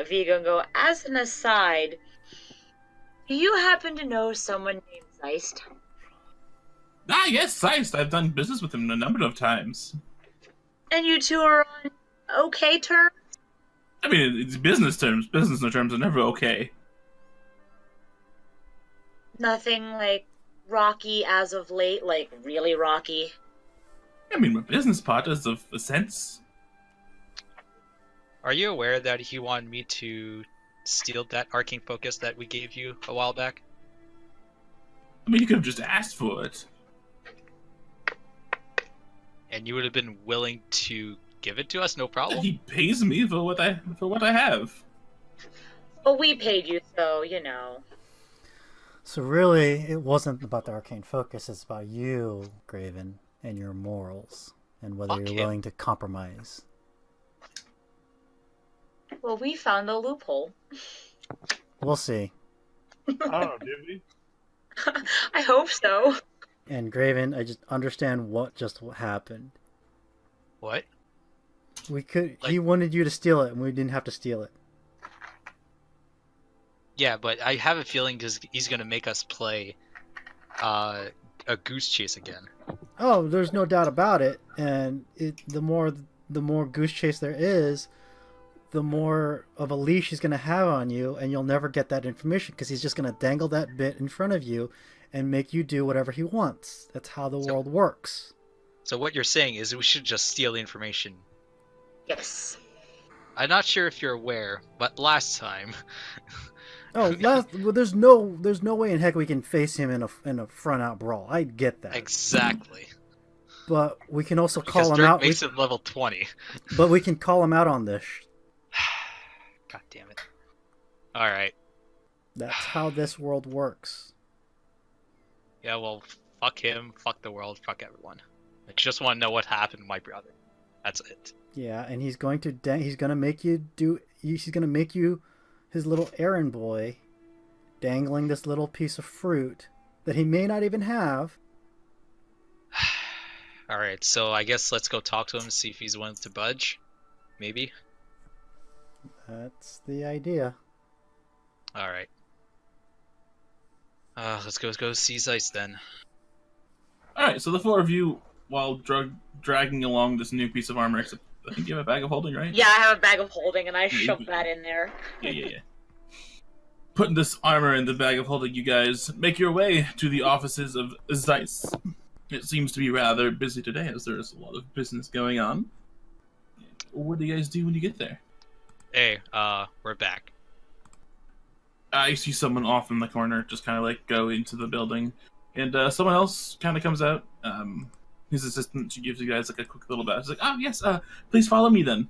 D: Vigo and go, as an aside, do you happen to know someone named Zeist?
B: Ah, yes, Zeist. I've done business with him a number of times.
D: And you two are on okay terms?
B: I mean, it's business terms. Business terms are never okay.
D: Nothing like rocky as of late, like really rocky.
B: I mean, my business partners of a sense.
C: Are you aware that he wanted me to steal that arcane focus that we gave you a while back?
B: I mean, you could have just asked for it.
C: And you would have been willing to give it to us, no problem?
B: He pays me for what I have.
D: But we paid you, so you know.
A: So really, it wasn't about the arcane focus. It's about you, Graven, and your morals, and whether
C: Fuck
A: you're
C: him.
A: willing to compromise.
D: Well, we found a loophole.
A: We'll see.
E: I don't know, did we?
D: I hope so.
A: And Graven, I just understand what just happened.
C: What?
A: We could.
C: Like-
A: He wanted you to steal it, and we didn't have to steal it.
C: Yeah, but I have a feeling he's gonna make us play a goose chase again.
A: Oh, there's no doubt about it. And the more goose chase there is, the more of a leash he's going to have on you, and you'll never get that information because he's just going to dangle that bit in front of you and make you do whatever he wants. That's how the world works.
C: So what you're saying is we should just steal the information.
D: Yes.
C: I'm not sure if you're aware, but last time.
A: Oh, well, there's no way in heck we can face him in a front out brawl. I get that.
C: Exactly.
A: But we can also
C: Because
A: call him
C: Dirk
A: out.
C: makes him level 20.
A: But we can call him out on this.
C: God damn it. Alright.
A: That's how this world works.
C: Yeah, well, fuck him, fuck the world, fuck everyone. I just want to know what happened to my brother. That's it.
A: Yeah, and he's going to make you his little errand boy, dangling this little piece of fruit that he may not even have.
C: Alright, so I guess let's go talk to him and see if he's willing to budge. Maybe.
A: That's the idea.
C: Alright. Let's go see Zeiss then.
B: Alright, so the four of you, while dragging along this new piece of armor, except I think you have a bag of holding, right?
D: Yeah, I have a bag of holding, and I shoved that in there.
B: Yeah. Putting this armor in the bag of holding, you guys make your way to the offices of Zeiss. It seems to be rather busy today, as there is a lot of business going on. What do you guys do when you get there?
C: Hey, we're back.
B: I see someone off in the corner, just kind of like go into the building, and someone else kind of comes out. His assistant, she gives you guys like a quick little bow. She's like, "Oh yes, please follow me then."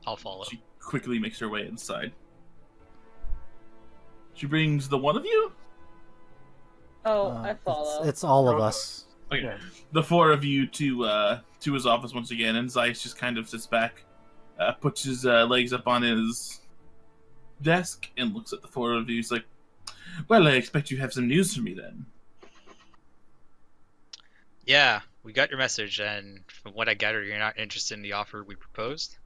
C: I'll follow.
B: She quickly makes her way inside. She brings the one of you.
D: Oh, I follow.
A: It's all of us.
B: Okay, the four of you to his office once again, and Zeiss just kind of sits back, puts his legs up on his desk, and looks at the four of you. He's like, "Well, I expect you have some news for me then."
C: Yeah, we got your message, and from what I gather, you're not interested in the offer we proposed?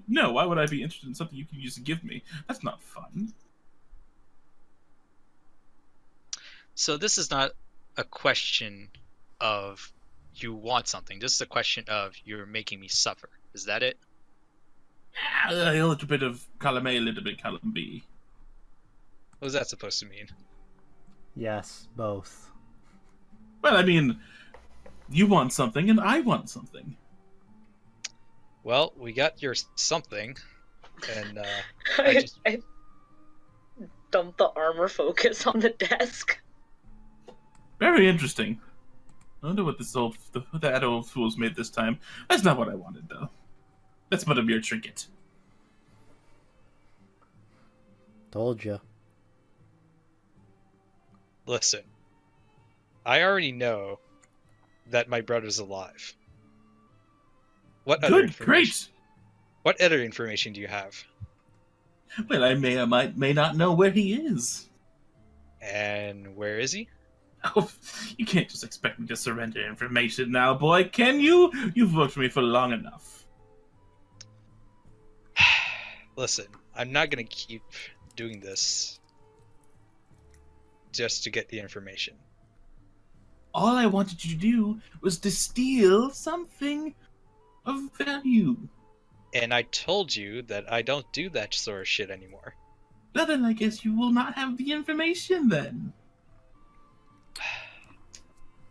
B: No, why would I be interested in something you can just give me? That's not fun.
C: So this is not a question of you want something. This is a question of you're making me suffer. Is that it?
B: A little bit of column A, a little bit column B.
C: What was that supposed to mean?
A: Yes, both.
B: Well, I mean, you want something and I want something.
C: Well, we got your something, and
D: I dumped the armor focus on the desk.
B: Very interesting. I wonder what that old fool's made this time. That's not what I wanted, though. That's but a mere trinket.
A: Told you.
C: listen. I already know that my brother's alive. What other
B: Good,
C: information?
B: great.
C: What other information do you have?
B: Well, I may or may not know where he is.
C: And where is he?
B: Oh, you can't just expect me to surrender information now, boy, can you? You've worked for me for long enough.
C: Listen, I'm not gonna keep doing this just to get the information.
B: All I wanted you to do was to steal something of value.
C: And I told you that I don't do that sort of shit anymore.
B: Well, then I guess you will not have the information then.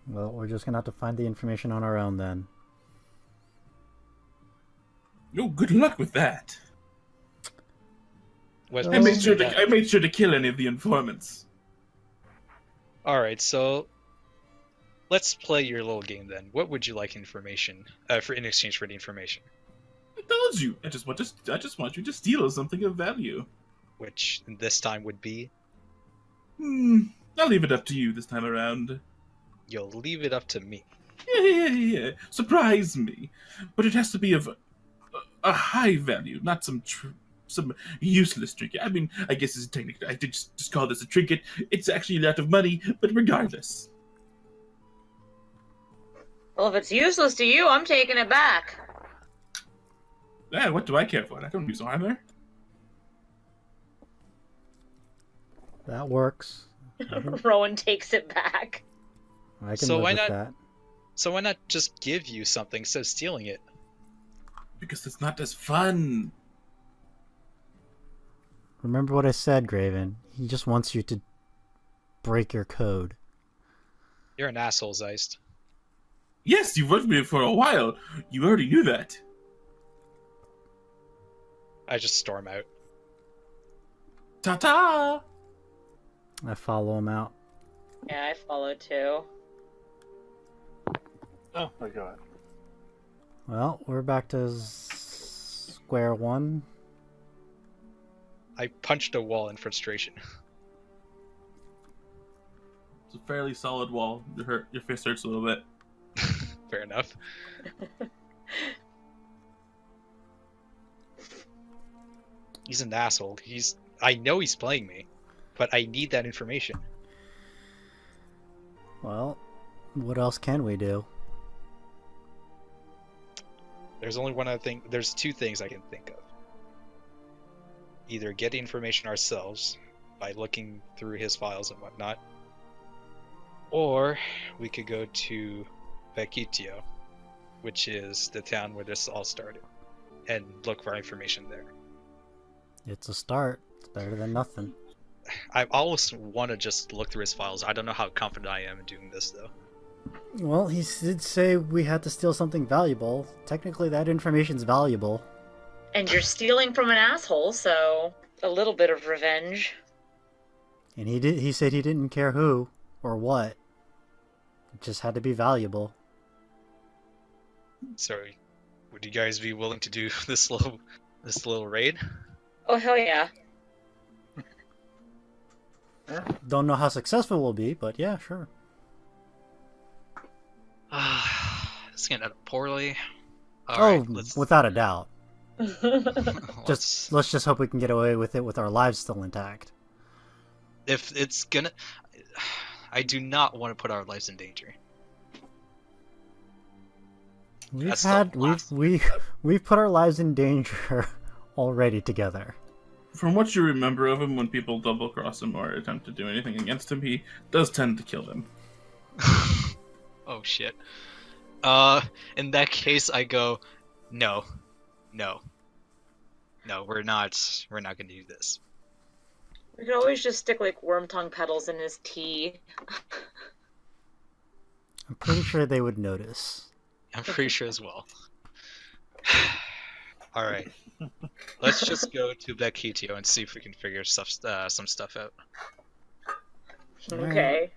A: Well, we're just gonna have to find the information on our own then.
B: Oh, good luck with that.
C: What-
A: Oh,
B: I made sure to kill any of the informants.
C: Alright, so let's play your little game then. What would you like information in exchange for the information?
B: I told you. I just want you to steal something of value.
C: Which this time would be
B: I'll leave it up to you this time around.
C: you'll leave it up to me.
B: Yeah. Surprise me. But it has to be of a high value, not some useless trinket. I mean, I guess it's technically, I did just call this a trinket. It's actually a lot of money, but regardless.
D: Well, if it's useless to you, I'm taking it back.
B: What do I care for? I don't use armor.
A: That works.
D: Rowan takes it back.
A: I can
F: So
A: live
F: why
A: with
F: not-
A: that.
F: So why not just give you something instead of stealing it?
B: Because it's not as fun.
A: Remember what I said, Graven. He just wants you to break your code.
F: You're an asshole, Zeist.
B: Yes, you've worked with me for a while. You already knew that.
F: I just storm out.
B: Ta-ta!
A: I follow him out.
D: Yeah, I follow too.
E: Oh my god.
A: Well, we're back to square one.
F: I punched a wall in frustration.
B: It's a fairly solid wall. Your fist hurts a little bit.
F: Fair enough. He's an asshole. I know he's playing me, but I need that information.
A: Well, what else can we do?
F: There's only one other thing. There's two things I can think of. Either get the information ourselves by looking through his files and whatnot, or we could go to Vecchio, which is the town where this all started, and look for information there.
A: It's a start. It's better than nothing.
F: I always want to just look through his files. I don't know how confident I am in doing this, though.
A: Well, he did say we had to steal something valuable. Technically, that information's valuable.
D: And you're stealing from an asshole, so a little bit of revenge.
A: And he said he didn't care who or what. It just had to be valuable.
F: So, would you guys be willing to do this little raid?
D: Oh, hell yeah.
A: Don't know how successful we'll be, but yeah, sure.
F: It's gonna end up poorly.
A: Oh,
F: Alright, let's
A: without a doubt.
F: let's-
A: Let's just hope we can get away with it with our lives still intact.
F: if it's gonna, I do not want to put our lives in danger. That's the last
A: We've put our lives in danger already together.
B: From what you remember of him, when people double cross him or attempt to do anything against him, he does tend to kill them.
F: Oh shit. In that case, I go, no, we're not gonna do this.
D: We could always just stick like worm tongue petals in his tea.
A: I'm pretty sure they would notice.
F: I'm pretty sure as well. All right, let's just go to Vecchio and see if we can figure some stuff out.
D: Okay.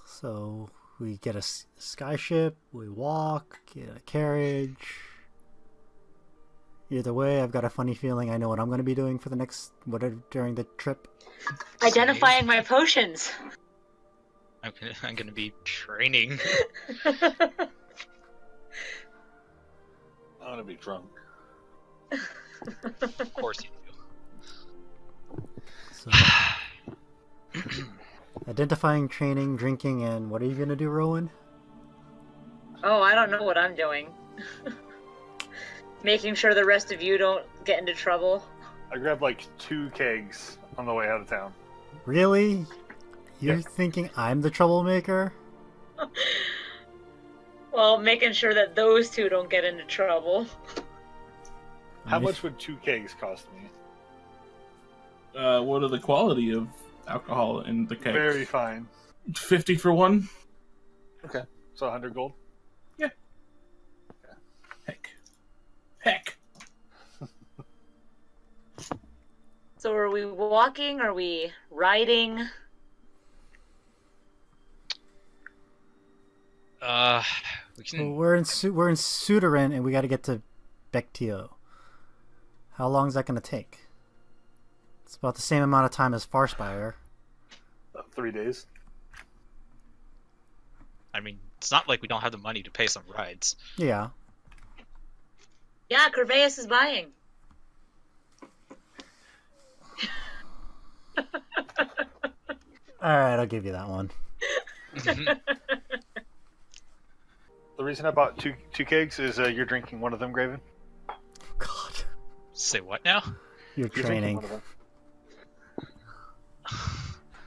A: So we get a skyship, we walk, get a carriage. Either way, I've got a funny feeling I know what I'm going to be doing for the next during the trip.
D: Identifying my potions.
F: I'm gonna be training.
E: I'm gonna be drunk.
F: Of course you do.
A: So, identifying, training, drinking, and what are you going to do, Rowan?
D: Oh, I don't know what I'm doing. Making sure the rest of you don't get into trouble.
E: I grabbed like 2 kegs on the way out of town.
A: Really? You're
E: Yeah.
A: thinking I'm the troublemaker?
D: Well, making sure that those two don't get into trouble.
E: How
A: If-
E: much would 2 kegs cost me?
B: What are the quality of alcohol in the kegs?
E: Very fine.
B: 50 for one?
E: Okay. So 100 gold?
B: Heck.
D: So are we walking? Are we riding?
F: We
A: Well,
F: can.
A: we're in Sudarin and we got to get to Vecchio. How long is that going to take? It's about the same amount of time as Farspire.
E: 3 days.
F: I mean, it's not like we don't have the money to pay some rides.
A: Yeah.
D: Yeah, Kerveius is buying.
A: All right, I'll give you that one.
E: The reason I bought two kegs is you're drinking one of them, Graven.
A: God.
C: Say what now?
A: You're
E: You're taking
A: training.
E: one of them.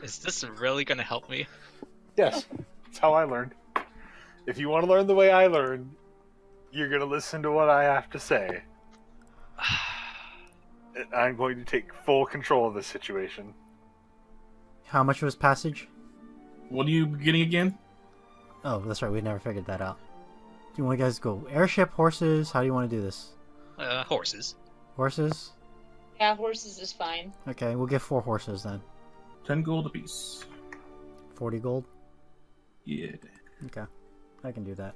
C: Is this really gonna help me?
E: Yes, that's how I learned. If you want to learn the way I learned, you're going to listen to what I have to say. And I'm going to take full control of this situation.
A: How much was passage?
B: What are you getting again?
A: Oh, that's right. We never figured that out. Do you want you guys to go airship, horses? How do you want to do this?
C: Horses.
A: Horses?
D: Yeah, horses is fine.
A: Okay, we'll get 4 horses then.
B: 10 gold apiece.
A: 40 gold?
B: Yeah.
A: Okay. I can do that.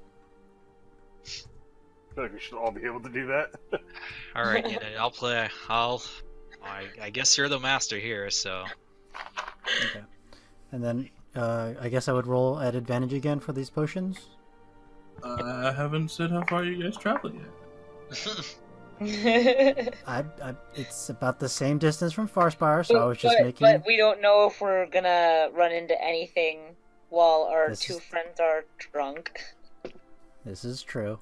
E: I feel like we should all be able to do that.
C: All right, I'll play. I guess you're the master here, so.
A: Okay. And then, I guess I would roll at advantage again for these potions?
B: I haven't said how far you guys travel yet.
A: It's about the same distance from Farspire, so I was just making...
D: But we don't know if we're gonna run into anything while our
A: This
D: two
A: is-
D: friends are drunk.
A: This is true.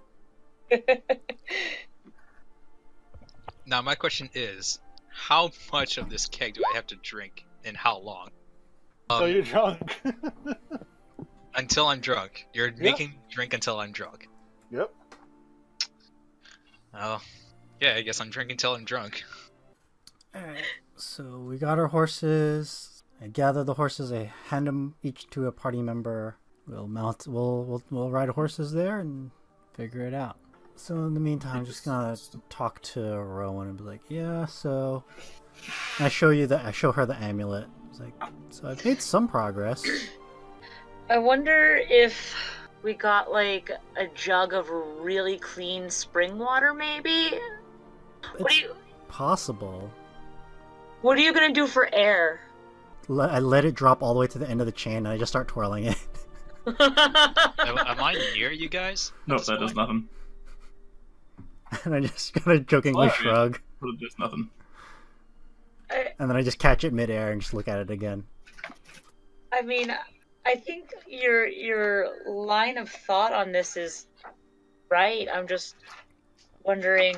C: Now my question is, how much of this keg do I have to drink, and how long?
E: So you're drunk.
C: Until I'm drunk. You're making me drink until I'm drunk.
E: Yep.
C: Oh, yeah. I guess I'm drinking until I'm drunk.
A: Alright, so we got our horses. I gather the horses, I hand them each to a party member. We'll ride horses there and figure it out. So in the meantime, I'm just gonna talk to Rowan and be like, yeah, so... And I show her the amulet. It's like, so I've made some progress.
D: I wonder if we got like a jug of really clean spring water, maybe.
A: It's possible.
D: What are you gonna do for air?
A: I let it drop all the way to the end of the chain and I just start twirling it.
C: Am I near you guys?
B: No,
C: At this
B: that does
C: point?
B: nothing.
A: And I just kind of jokingly
B: Hilarious.
A: shrug.
B: But it does nothing.
A: And then I just catch it midair and just look at it again.
D: I mean, I think your line of thought on this is right. I'm just wondering,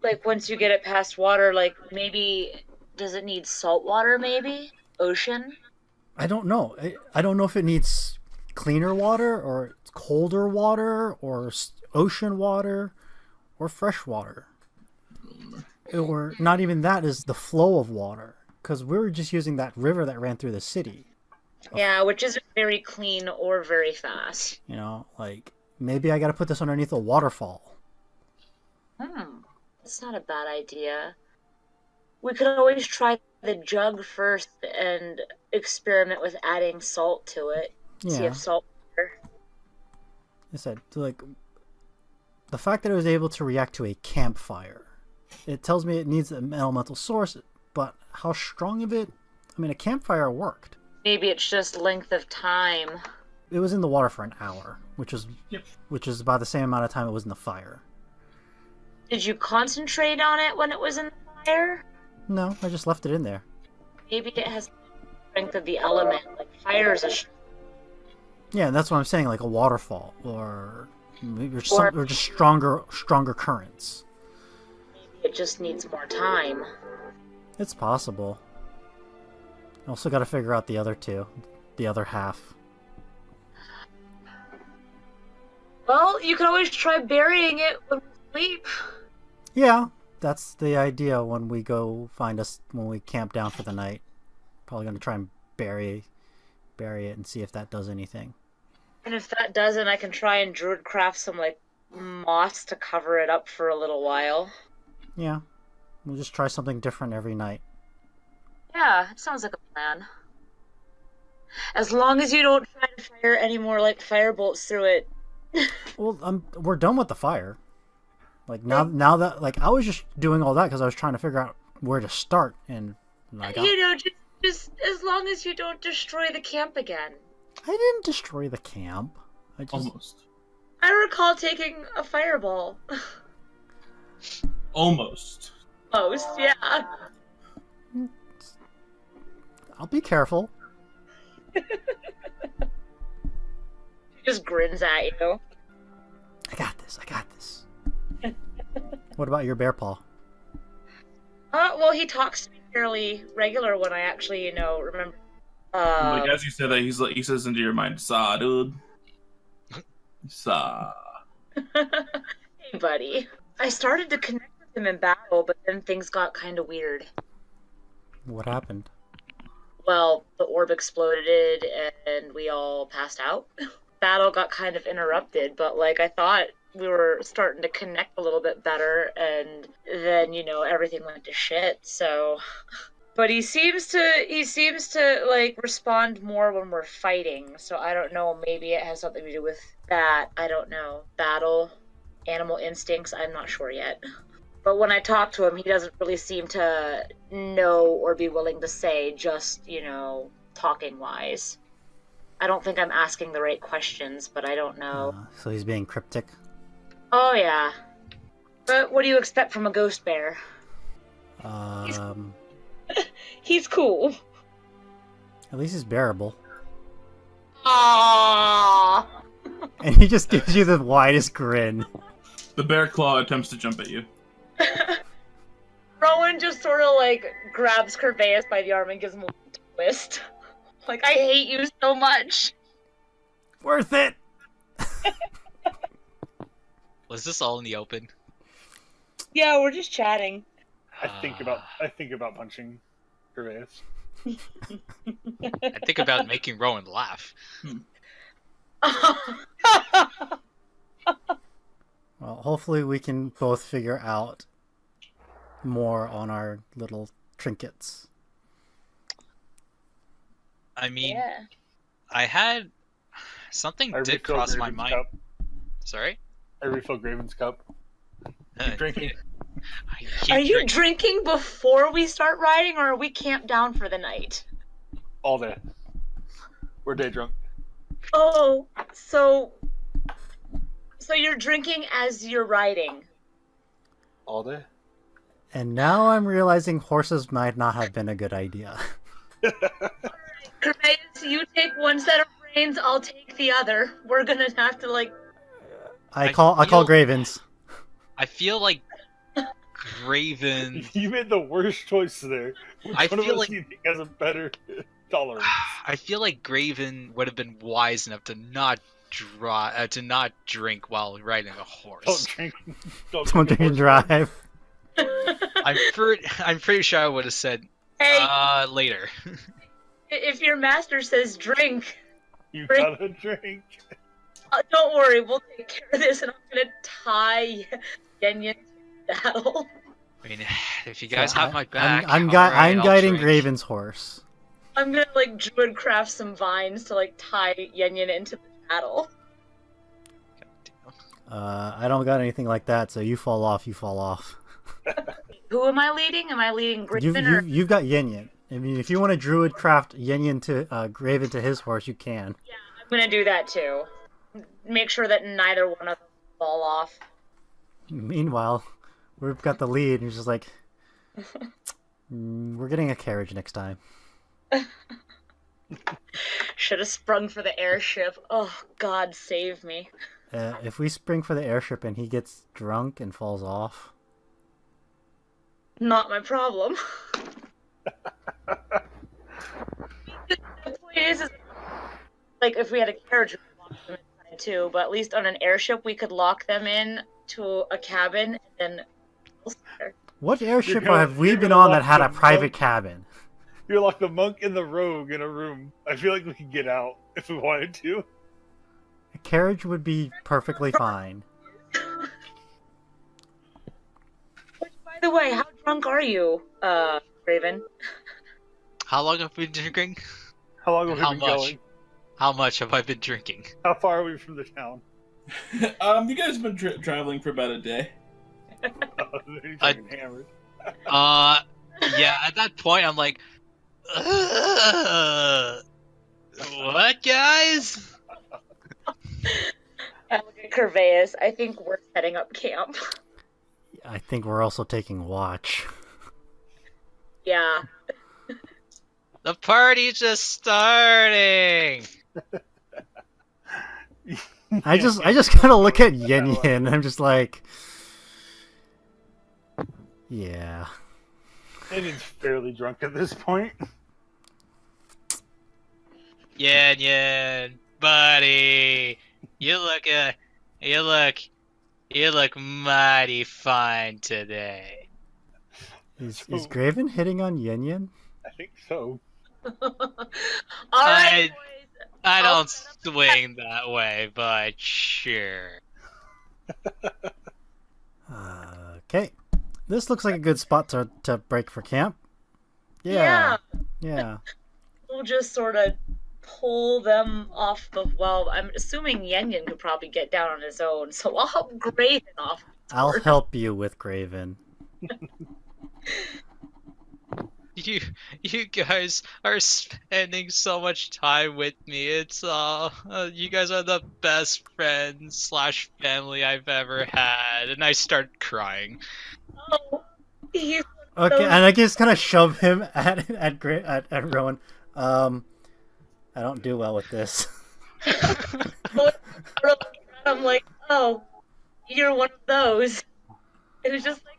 D: like, once you get it past water, like, maybe does it need salt water? Maybe ocean.
A: I don't know. I don't know if it needs cleaner water or colder water or ocean water or fresh water. Or not even that is the flow of water. Because we were just using that river that ran through the city.
D: Yeah, which isn't very clean or very fast.
A: You know, like, maybe I gotta put this underneath a waterfall.
D: That's not a bad idea. We could always try the jug first and experiment with adding salt to it. See
A: Yeah.
D: if salt water.
A: I said, like, the fact that it was able to react to a campfire, it tells me it needs an elemental source, but how strong of it? I mean, a campfire worked.
D: Maybe it's just length of time.
A: It was in the water for an hour, which is
B: Yep.
A: about the same amount of time it was in the fire.
D: Did you concentrate on it when it was in the fire?
A: No, I just left it in there.
D: Maybe it has strength of the element, like fire is a
A: Yeah, that's what I'm saying, like a waterfall, or just stronger currents.
D: maybe it just needs more time.
A: It's possible. I also got to figure out the other two, the other half.
D: Well, you can always try burying it when we sleep.
A: Yeah, that's the idea when we when we camp down for the night. Probably gonna try and bury it and see if that does anything.
D: And if that doesn't, I can try and druidcraft some like moss to cover it up for a little while.
A: Yeah, we'll just try something different every night.
D: Yeah, it sounds like a plan. As long as you don't try to fire any more like fire bolts through it.
A: Well, we're done with the fire. Like now that like I was just doing all that because I was trying to figure out where to start, and I got...
D: You know, just as long as you don't destroy the camp again.
A: I didn't destroy the camp. I just
B: Almost.
D: I recall taking a fireball.
B: Almost.
D: Most, yeah.
A: I'll be careful.
D: He just grins at you.
A: I got this. What about your bear paw?
D: Well, he talks to me fairly regular when I actually, remember.
B: Like as you say that, he says into your mind, "Saw, dude, saw."
D: Hey, buddy. I started to connect with him in battle, but then things got kind of weird.
A: What happened?
D: Well, the orb exploded and we all passed out. Battle got kind of interrupted, but I thought we were starting to connect a little bit better, and then everything went to shit. So, but he seems to respond more when we're fighting. So I don't know. Maybe it has something to do with that. I don't know. Battle, animal instincts. I'm not sure yet. But when I talk to him, he doesn't really seem to know or be willing to say, just, talking wise. I don't think I'm asking the right questions, but I don't know.
A: So he's being cryptic?
D: Oh, yeah. But what do you expect from a ghost bear? He's cool.
A: At least he's bearable.
D: Aww.
A: And he just gives you the widest grin.
B: The bear claw attempts to jump at you.
D: Rowan just sort of grabs Kerveius by the arm and gives him a twist. I hate you so much.
A: Worth it!
C: Was this all in the open?
D: Yeah, we're just chatting.
E: I think about punching Kerveius.
C: I think about making Rowan laugh.
A: Well, hopefully we can both figure out more on our little trinkets.
C: I mean,
D: Yeah.
C: I had something
E: I
C: did
E: refill
C: cross my
E: Graven's
C: mind.
E: cup.
C: Sorry.
E: I refill Graven's cup. Keep drinking.
C: I keep
D: Are you
C: drinking.
D: drinking before we start riding, or are we camped down for the night?
E: All day. We're day drunk.
D: Oh, so you're drinking as you're riding.
E: All day?
A: And now I'm realizing horses might not have been a good idea.
D: Kerveius, you take one set of reins, I'll take the other. We're gonna have to
A: I call
C: feel-
A: Gravens.
C: I feel like Graven.
E: You made the worst choice there. Which
C: I
E: one of
C: feel
E: us
C: like-
E: do you think has a better tolerance?
C: I feel like Graven would have been wise enough to not drink while riding a
E: Don't
C: horse.
E: drink.
A: Don't drink and drive.
C: I'm pretty sure I would have said
D: Hey,
C: later.
D: if your master says drink,
E: You gotta drink.
D: don't worry, we'll take care of this, and I'm gonna tie Yenian to battle.
C: I mean, if you guys
A: So
C: have my back,
A: I'm
C: alright,
A: I'm
C: I'll
A: guiding
C: drink.
A: Graven's horse.
D: I'm gonna druid craft some vines to tie Yenian into the saddle.
A: I don't got anything like that, so you fall off, you fall off.
D: Who am I leading? Am I leading Graven or?
A: You've got Yenian. I mean, if you want to druid craft Yenian to Graven to his horse, you can.
D: Yeah, I'm gonna do that too. Make sure that neither one of them fall off.
A: Meanwhile, we've got the lead, and he's just like, we're getting a carriage next time.
D: Should have sprung for the airship. Oh, God save me.
A: If we spring for the airship and he gets drunk and falls off,
D: Not my problem. The point is if we had a carriage, we could lock them inside too. But at least on an airship, we could lock them in to a cabin and then.
A: what airship
E: gonna-
A: have we
E: you're
A: been
E: gonna
A: on that
E: lock
A: had a
E: the
A: private
E: monk-
A: cabin?
E: You're like the monk and the rogue in a room. I feel like we could get out if we wanted to.
A: A carriage would be perfectly fine.
D: Which, by the way, how drunk are you, Graven?
C: How long have we been drinking?
E: How long have we
C: How
E: been
C: much?
E: going?
C: How much have I been drinking?
E: How far are we from the town?
B: You guys have been traveling for about a day.
E: He's fucking hammered.
C: Yeah, at that point, I'm like, what, guys?
D: I look at Kerveius. I think we're setting up camp.
A: I think we're also taking watch.
D: Yeah.
C: The party's just starting.
A: I just kind of look at Yenian and I'm just like, yeah.
E: Yenian's fairly drunk at this point.
C: Yenian, buddy, you look mighty fine today.
A: Is Graven hitting on Yenian?
E: I think so.
D: All right, boys.
C: I
D: I'll
C: don't
D: set up
C: swing that way, but sure.
A: Okay. This looks like a good spot to break for camp. Yeah. Yeah.
D: We'll just sort of pull them off the. Well, I'm assuming Yenian could probably get down on his own, so I'll help Graven off.
A: I'll help you with Graven.
C: You guys are spending so much time with me. It's you guys are the best friends / family I've ever had, and I start crying.
D: Oh, he's
A: Okay, and I just kind of shove him at Rowan. I don't do well with this.
D: I'm like, oh, you're one of those. And it's just like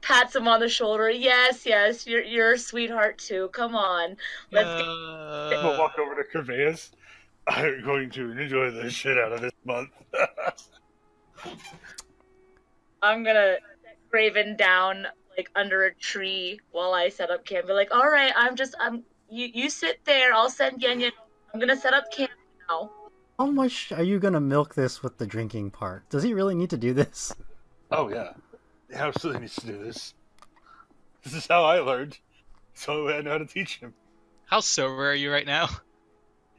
D: pats him on the shoulder. Yes, you're a sweetheart too. Come on, let's get.
E: We'll walk over to Kerveius. I'm going to enjoy the shit out of this month.
D: I'm gonna set Graven down like under a tree while I set up camp. Be like, all right, you sit there. I'll send Yenian. I'm gonna set up camp now.
A: How much are you gonna milk this with the drinking part? Does he really need to do this?
E: Oh, yeah. He absolutely needs to do this. This is how I learned. So I know how to teach him.
C: How sober are you right now?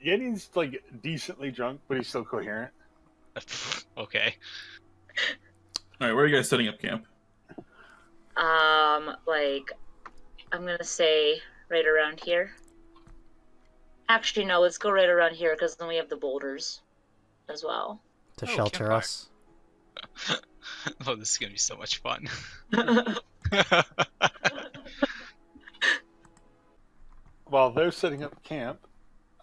E: Yenian's like decently drunk, but he's still coherent.
C: Okay.
B: All right, where are you guys setting up camp?
D: Like, I'm gonna say right around here. Actually, no, let's go right around here because then we have the boulders as well.
A: To
C: Oh,
A: shelter
C: campfire.
A: us?
C: Oh, this is gonna be so much fun.
E: While they're setting up camp,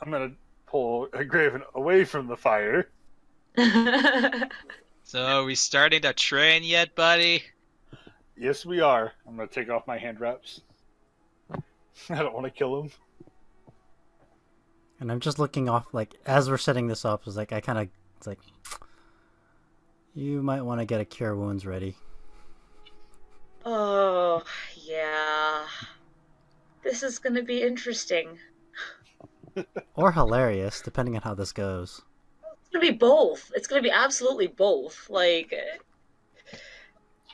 E: I'm going to pull a Graven away from the fire.
C: So, are we starting to train yet, buddy?
E: Yes, we are. I'm going to take off my hand wraps. I don't want to kill him.
A: And I'm just looking off, like, as we're setting this up, it's like, it's like, you might want to get a cure wounds ready.
D: Oh, yeah. This is gonna be interesting.
A: Or hilarious, depending on how this goes.
D: It's gonna be both. It's gonna be absolutely both. Like,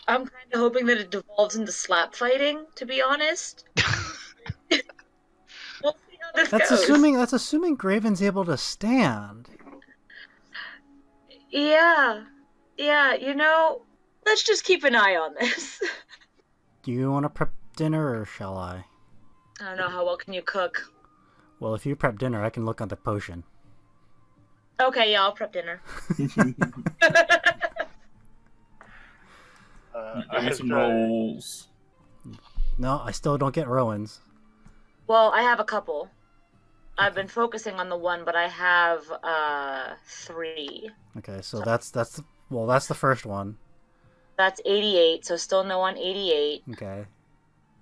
D: I'm kind of hoping that it devolves into slap fighting, to be honest. We'll see how this
A: That's
D: goes.
A: assuming Graven's able to stand.
D: Yeah. Yeah, let's just keep an eye on this.
A: Do you want to prep dinner, or shall I?
D: I don't know, how well can you cook?
A: Well, if you prep dinner, I can look on the potion.
D: Okay, yeah, I'll prep dinner.
E: I
B: Give me
E: have
B: some
E: tried-
B: rolls.
A: No, I still don't get Rowan's.
D: Well, I have a couple. I've been focusing on the one, but I have 3.
A: Okay, so that's the first one.
D: That's 88, so still no on 88
A: Okay.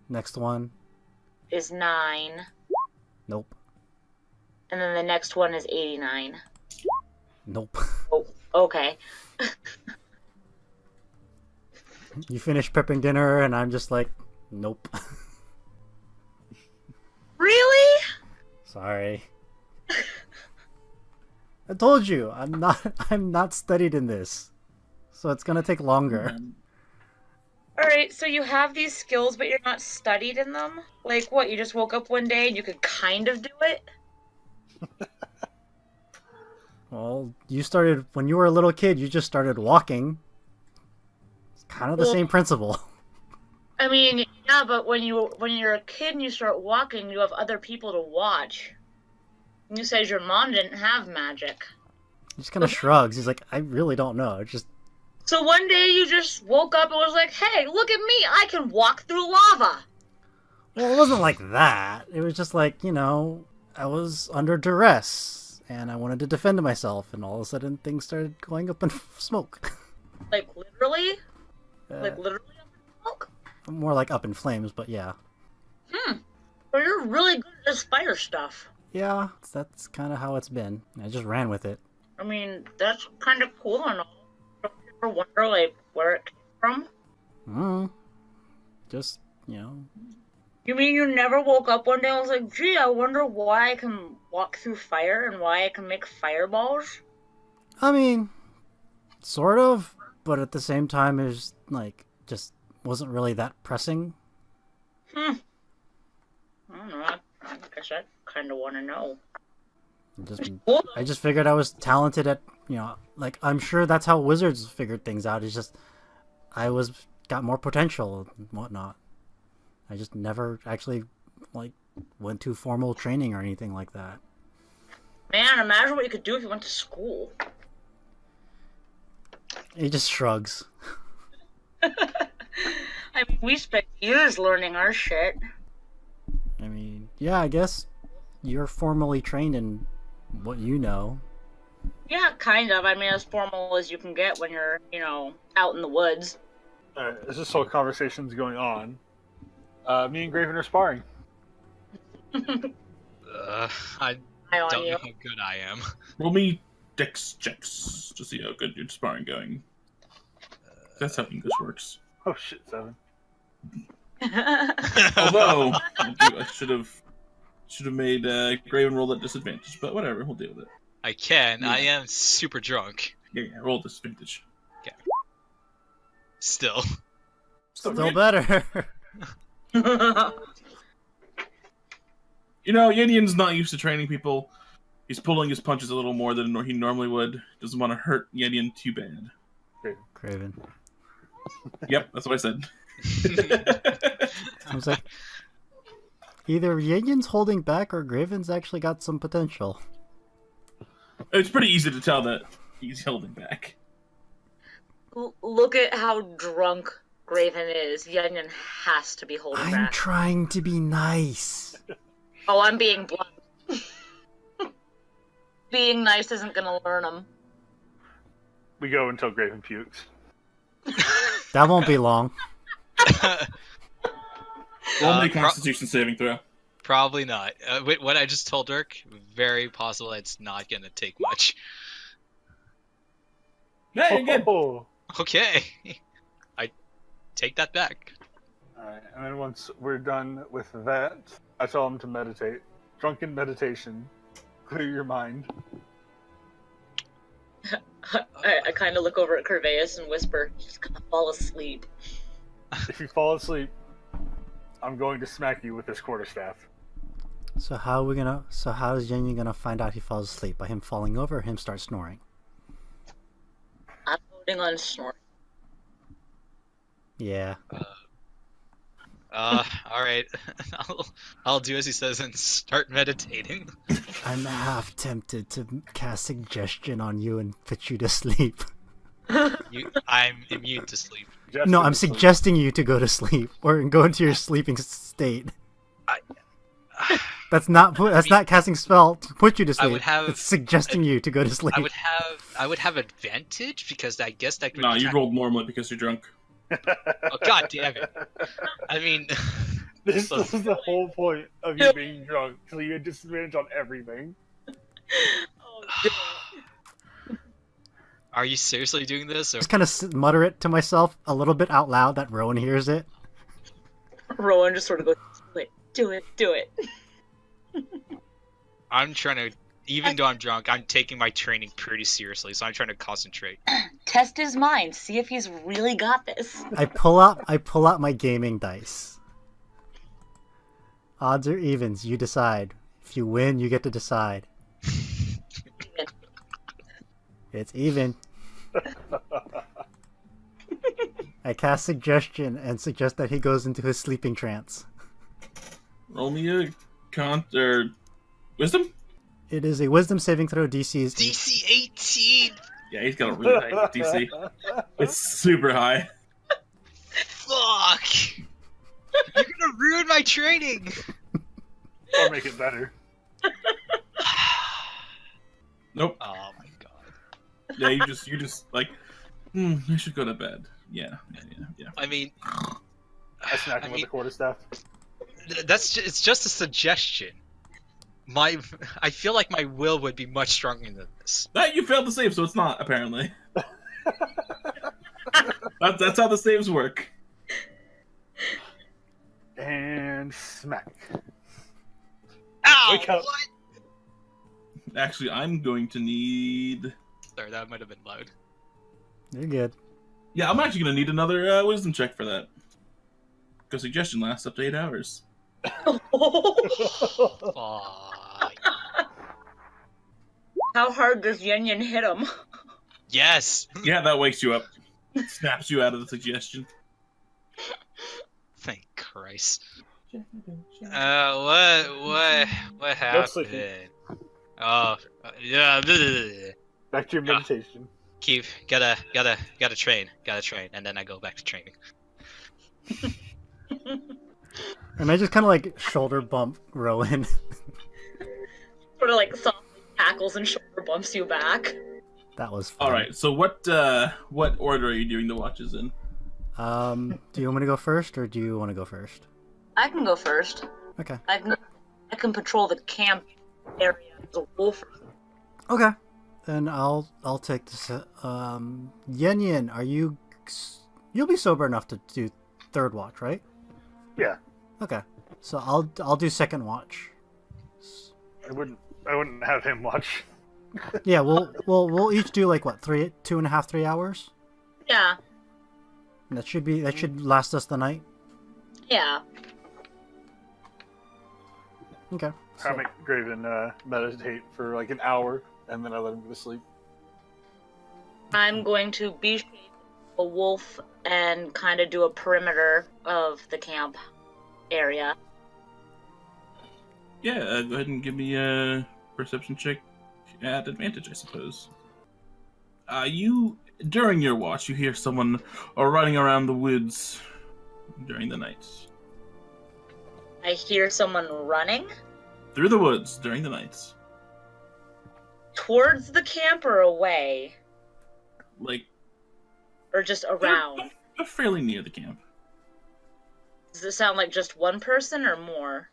A: Next one.
D: is 9,
A: Nope.
D: and then the next one is 89.
A: Nope.
D: Oh, okay.
A: You finish prepping dinner, and I'm just like, nope.
D: Really?
A: Sorry. I told you, I'm not studied in this. So it's gonna take longer.
D: Alright, so you have these skills, but you're not studied in them? Like, what, you just woke up one day and you could kind of do it?
A: Well, when you were a little kid, you just started walking. It's kind of the
D: Well-
A: same principle.
D: I mean, yeah, but when you're a kid and you start walking, you have other people to watch. You said your mom didn't have magic.
A: He just kind of shrugs. He's like, I really don't know. It's just,
D: So one day you just woke up and was like, hey, look at me, I can walk through lava.
A: well, it wasn't like that. It was just like, I was under duress, and I wanted to defend myself, and all of a sudden things started going up in smoke.
D: Like literally?
A: Uh,
D: Like literally up in smoke?
A: More like up in flames, but yeah.
D: But you're really good at this fire stuff.
A: Yeah, that's kind of how it's been. I just ran with it.
D: I mean, that's kind of cool and all. Don't you ever wonder, like, where it came from?
A: Just, you know.
D: You mean you never woke up one day and was like, gee, I wonder why I can walk through fire and why I can make fireballs?
A: I mean, sort of, but at the same time, it's like just wasn't really that pressing.
D: I don't know. I guess I kind of want to know.
A: I just figured I was talented at, like, I'm sure that's how wizards figured things out. It's just I got more potential and whatnot. I just never actually like went to formal training or anything like that.
D: Man, imagine what you could do if you went to school.
A: He just shrugs.
D: I mean, we spent years learning our shit.
A: I mean, yeah, I guess you're formally trained in what you know.
D: Yeah, kind of. I mean, as formal as you can get when you're, out in the woods.
E: Alright, as this whole conversation's going on, me and Graven are sparring.
C: I
D: Eye on
C: don't
D: you.
C: know how good I am.
B: Roll me dex checks to see how good your sparring going. That's how English works.
E: Oh shit, 7.
B: Although I should have made Graven roll at disadvantage, but whatever, we'll deal with it.
C: I can.
B: Yeah.
C: I am super drunk.
B: Yeah, roll disadvantage.
C: Still.
A: Still better.
B: Yenian's not used to training people. He's pulling his punches a little more than he normally would. Doesn't want to hurt Yenian too bad.
A: Graven.
B: Yep, that's what I said.
A: I was like, either Yenian's holding back or Graven's actually got some potential.
B: It's pretty easy to tell that he's holding back.
D: Look at how drunk Graven is. Yenian has to be holding
A: I'm
D: back.
A: trying to be nice.
D: Oh, I'm being blunt. Being nice isn't gonna learn him.
E: We go until Graven pukes.
A: That won't be long.
B: Roll me a Constitution saving throw.
C: Probably not. What I just told Dirk, very possible it's not gonna take much.
B: Hey, you're good.
E: Oh.
C: Okay. I take that back.
E: Alright, and then once we're done with that, I tell him to meditate. Drunken meditation. Clear your mind.
D: I kind of look over at Kerveius and whisper, he's gonna fall asleep.
E: If you fall asleep, I'm going to smack you with this quarterstaff.
A: So how is Yenian gonna find out he falls asleep? By him falling over or him start snoring?
D: I'm voting on snoring.
A: Yeah.
C: Alright. I'll do as he says and start meditating.
A: I'm half tempted to cast suggestion on you and put you to sleep.
C: I'm immune to sleep.
A: No, I'm suggesting you to go to sleep or go into your sleeping state. That's not casting spell to put you to sleep. It's suggesting you to go to sleep.
C: I would have advantage because I guess that could
B: No, you rolled normally because you're drunk.
C: Oh god damn it. I mean
E: This is the whole point of you being drunk, so you had disadvantage on everything.
C: Are you seriously doing this? Or...
A: Just kind of mutter it to myself a little bit out loud that Rowan hears it.
D: Rowan just sort of goes, do it.
C: I'm trying to, even though I'm drunk, I'm taking my training pretty seriously, so I'm trying to concentrate.
D: Test his mind, see if he's really got this.
A: I pull out my gaming dice. Odds or evens, you decide. If you win, you get to decide. It's even. I cast suggestion and suggest that he goes into his sleeping trance.
B: Roll me a wisdom?
A: It is a wisdom saving throw. DC is
C: DC 18!
B: Yeah, he's got a really high DC. It's super high.
C: Fuck! You're gonna ruin my training!
E: Or make it better.
B: Nope.
C: Oh my god.
B: Yeah, you just like, I should go to bed. Yeah.
C: I mean...
E: I smack him with the quarterstaff.
C: It's just a suggestion. I feel like my will would be much stronger than this.
B: That you failed to save, so it's not, apparently. That's how the saves work.
E: And smack.
C: Ow!
E: Wake up.
C: What?
B: Actually, I'm going to need...
C: Sorry, that might have been loud.
A: You're good.
B: Yeah, I'm actually going to need another wisdom check for that. Because suggestion lasts up to 8 hours.
C: Fuck.
D: How hard does Yenian hit him?
C: Yes.
B: Yeah, that wakes you up. Snaps you out of the suggestion.
C: Thank Christ. What
E: sleeping.
C: happened? Oh, yeah.
E: Back to your meditation.
C: Keep gotta train, and then I go back to training.
A: And I just kind of like shoulder bump Rowan.
D: Sort of like softly tackles and shoulder bumps you back.
A: That was fun.
B: All right, so what order are you doing the watches in?
A: Do you want me to go first, or do you want to go first?
D: I can go first.
A: Okay.
D: I can patrol the camp area as a wolf.
A: Okay. Then I'll take this. Yenian, you'll be sober enough to do third watch, right?
E: Yeah.
A: Okay. So I'll do second watch.
E: I wouldn't have him watch.
A: Yeah, we'll each do like what, 2.5, 3 hours?
D: Yeah.
A: And that should last us the night.
D: Yeah.
A: Okay.
E: I make Graven meditate for like an hour, and then I let him go to sleep.
D: I'm going to be a wolf and kind of do a perimeter of the camp area.
B: Yeah, go ahead and give me a perception check at advantage, I suppose. During your watch, you hear someone running around the woods during the night.
D: I hear someone running
B: Through the woods during the nights.
D: towards the camp or away,
B: Like,
D: or just around.
B: they're fairly near the camp.
D: Does it sound like just one person or more?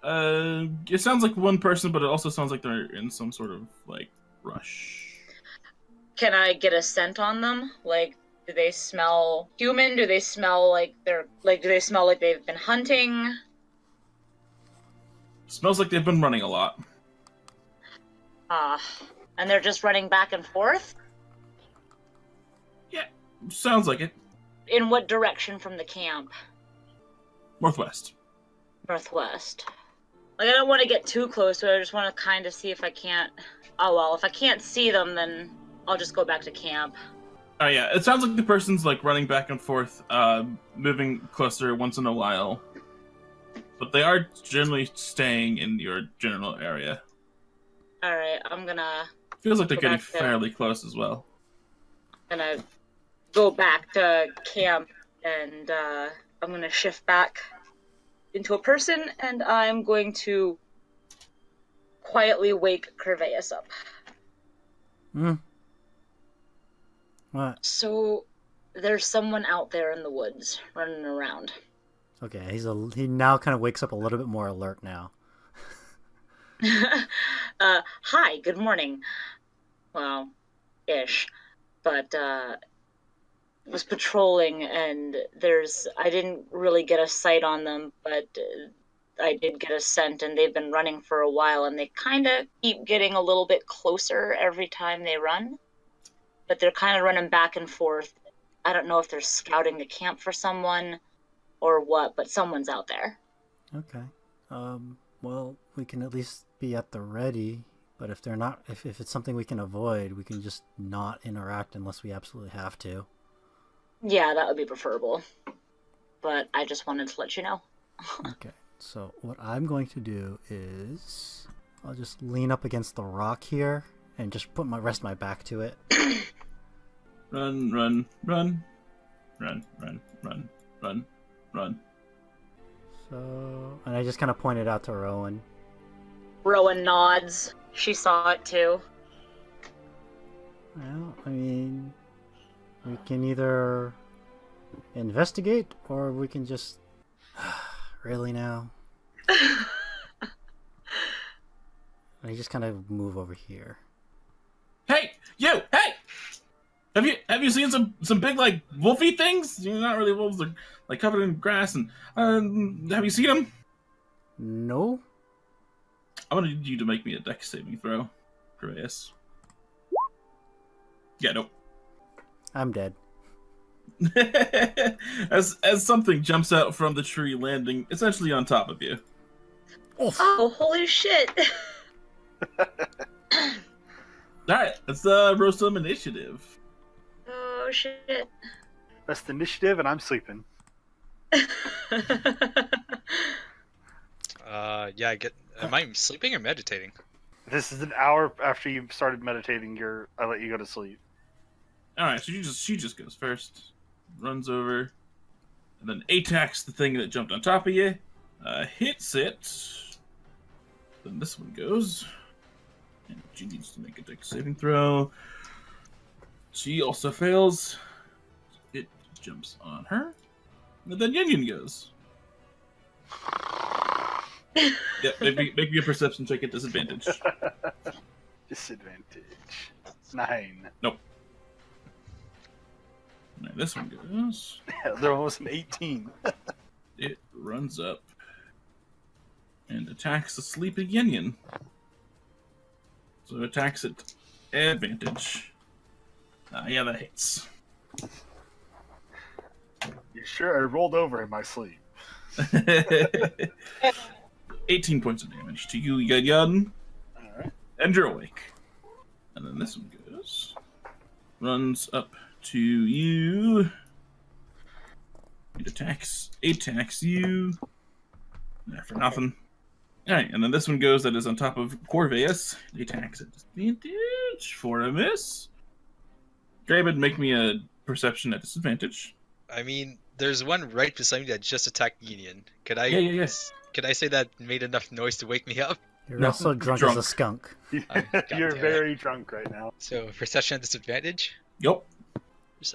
B: It sounds like one person, but it also sounds like they're in some sort of, like, rush.
D: Can I get a scent on them? Like, do they smell human? Do they smell like do they smell like they've been hunting?
B: Smells like they've been running a lot.
D: And they're just running back and forth?
B: Yeah, sounds like it.
D: In what direction from the camp?
B: Northwest.
D: Northwest. Like, I don't want to get too close to it, I just want to kind of see if I can't... Oh, well, if I can't see them, then I'll just go back to camp.
B: Oh yeah, it sounds like the person's like running back and forth, moving closer once in a while. But they are generally staying in your general area.
D: Alright, I'm gonna
B: Feels like they're
D: Go
B: getting
D: back there.
B: fairly close as well.
D: go back to camp, and I'm gonna shift back into a person, and I'm going to quietly wake Kerveius up.
A: What?
D: So, there's someone out there in the woods, running around.
A: Okay, he now kind of wakes up a little bit more alert now.
D: Hi, good morning. Well, ish. But, was patrolling, and I didn't really get a sight on them, but I did get a scent, and they've been running for a while, and they kind of keep getting a little bit closer every time they run. But they're kind of running back and forth. I don't know if they're scouting the camp for someone or what, but someone's out there.
A: Okay. Well, we can at least be at the ready, but if they're not, if it's something we can avoid, we can just not interact unless we absolutely have to.
D: Yeah, that would be preferable. But I just wanted to let you know.
A: Okay. So what I'm going to do is I'll just lean up against the rock here and just rest my back to it.
B: Run, run, run. Run, run, run, run, run.
A: So, and I just kind of pointed out to Rowan.
D: Rowan nods. She saw it too.
A: Well, I mean, we can either investigate or we can just Really now? And I just kind of move over here.
B: Hey, you! Hey! Have you seen some big like wolfy things? You're not really wolves. They're like covered in grass. And have you seen them?
A: No?
B: I'm gonna need you to make me a dex saving throw, Kerveius. Yeah, nope.
A: I'm dead.
B: as something jumps out from the tree, landing essentially on top of you.
A: Oof.
D: Oh, holy shit!
B: All right, let's roll some initiative.
D: Oh shit!
E: Best initiative, and I'm sleeping.
F: Yeah, I get. Am I sleeping or meditating?
E: This is an hour after you started meditating. I let you go to sleep.
B: All right, so she just goes first, runs over, and then attacks the thing that jumped on top of you, hits it. Then this one goes, and she needs to make a dex saving throw. She also fails. It jumps on her, and then Yenian goes. Yep, make me a perception check at disadvantage.
E: Disadvantage. 9.
B: Nope. Now this one goes.
E: Yeah, there was an 18.
B: It runs up and attacks the sleeping Yenian. So it attacks at advantage. Yeah, that hits.
E: You sure I rolled over in my sleep?
B: 18 points of damage to you, Yenian.
E: Alright.
B: And you're awake. And then this one goes. Runs up to you. It attacks you. Nah, for nothing. Alright, and then this one goes that is on top of Kerveius. It attacks at disadvantage for a miss. Graven, make me a perception at disadvantage.
F: I mean, there's one right beside me that just attacked Yenian. Could I?
B: Yeah.
F: Could I say that made enough noise to wake me up?
A: You're
B: No,
A: also drunk
B: drunk.
A: as a skunk.
F: God
E: You're
F: damn it.
E: very drunk right now.
F: So perception at disadvantage.
B: Yup.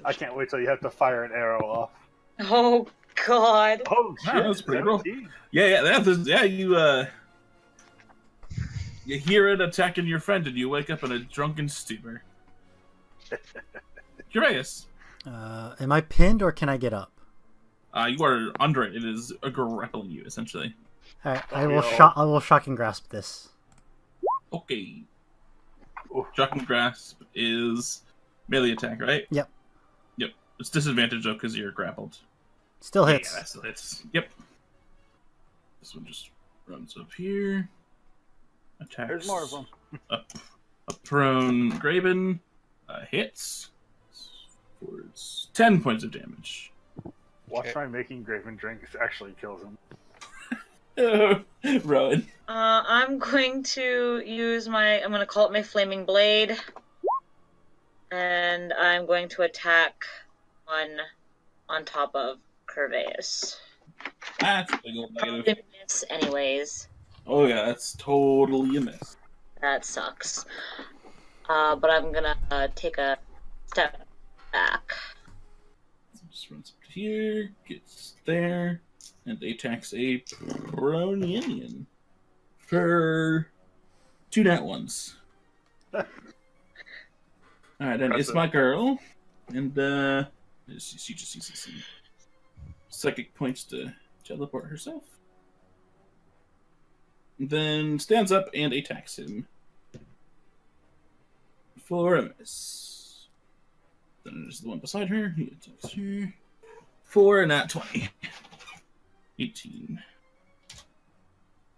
E: I can't wait till you have to fire an arrow off.
D: Oh god!
E: Oh shit!
B: Wow, that's pretty cool.
E: 17.
B: You hear it attacking your friend, and you wake up in a drunken stupor. Kerveius,
A: Am I pinned or can I get up?
B: you are under it. It is grappling you essentially.
A: Alright,
E: Yeah.
A: I will shock and grasp this.
B: Okay.
E: Oof.
B: Shocking grasp is melee attack, right?
A: Yep.
B: Yep. It's disadvantage though because you're grappled.
A: Still hits.
B: Yeah, that still hits. Yep. This one just runs up here. Attacks.
E: There's more of them.
B: Up prone Graven. Hits. For its 10 points of damage.
E: Watch
F: Okay.
E: try making Graven drink actually kills him.
B: Rowan.
D: I'm going to use I'm going to call it my Flaming Blade. And I'm going to attack one on top of Kerveius.
B: That's a big old negative.
D: Probably miss anyways.
B: Oh yeah, that's totally a miss.
D: That sucks. But I'm gonna take a step back.
B: Just runs up to here, gets there, and attacks a prone Yenian for 2 nat ones. Alright, then it's my girl, and she just uses some psychic points to teleport herself. Then stands up and attacks him for a miss. Then there's the one beside her. He attacks her for a nat 20. 18.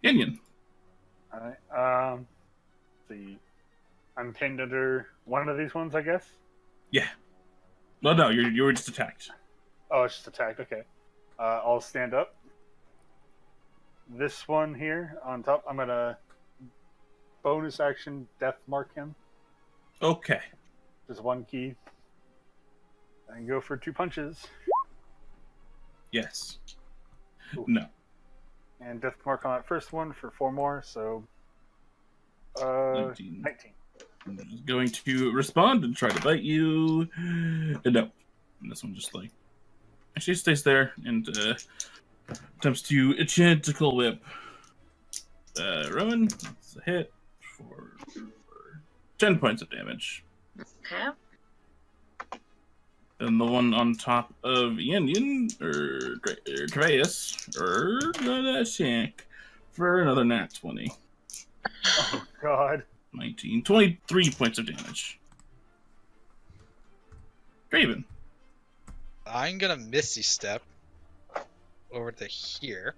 B: Yenian.
E: Alright, I'm pinned under one of these ones, I guess?
B: Yeah. Well, no, you were just attacked.
E: Oh, it's just attacked, okay. I'll stand up. This one here on top, I'm gonna bonus action death mark him.
B: Okay.
E: Just one key. And go for 2 punches.
B: Yes.
E: Ooh.
B: No.
E: And death mark on that first one for 4 more, so
B: 19.
E: 19.
B: Is going to respond and try to bite you. No. And this one just like actually stays there and attempts to Enchantical Whip. Rowan, that's a hit for 10 points of damage.
D: Okay.
B: And the one on top of Yenian, or Kerveius, or the shank, for another nat 20.
E: Oh God.
B: 19. 23 points of damage. Graven.
F: I'm gonna Misty Step over to here.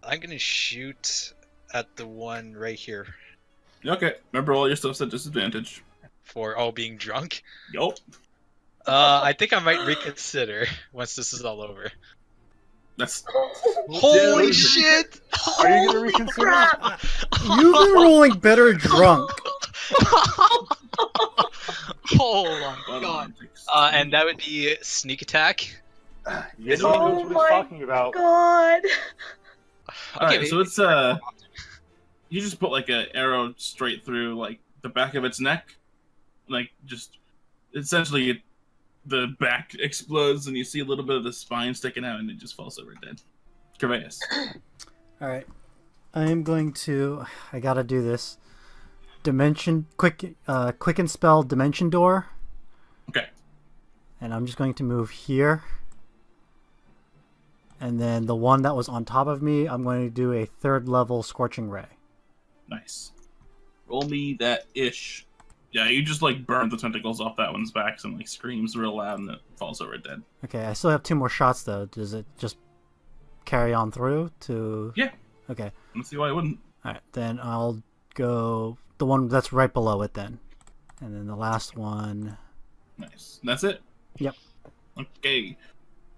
F: I'm gonna shoot at the one right here
B: Okay, remember all your stuff's at disadvantage.
F: for all being drunk.
B: Yup.
F: I think I might reconsider once this is all over.
B: That's
F: Holy
E: Dude.
F: shit!
E: Are you gonna reconsider?
D: Crap!
A: You've been rolling better drunk.
F: Oh my god. And that would be sneak attack.
E: Yes,
B: Oh
E: knows what he's talking about.
D: God.
B: Alright,
F: maybe-
B: so it's you just put like an arrow straight through like the back of its neck, like just essentially the back explodes and you see a little bit of the spine sticking out and it just falls over dead. Kerveius.
A: All right, I am going to. I gotta do this. Quicken spell Dimension Door,
B: Okay,
A: and I'm just going to move here. And then the one that was on top of me, I'm going to do a 3rd level Scorching Ray.
B: nice. Roll me that ish. Yeah, you just like burn the tentacles off that one's back and like screams real loud and it falls over dead.
A: Okay, I still have 2 more shots though. Does it just carry on through to?
B: Yeah.
A: Okay.
B: Let's see why I wouldn't.
A: All right, then I'll go the one that's right below it then, and then the last one.
B: Nice. That's it?
A: Yep.
B: Okay.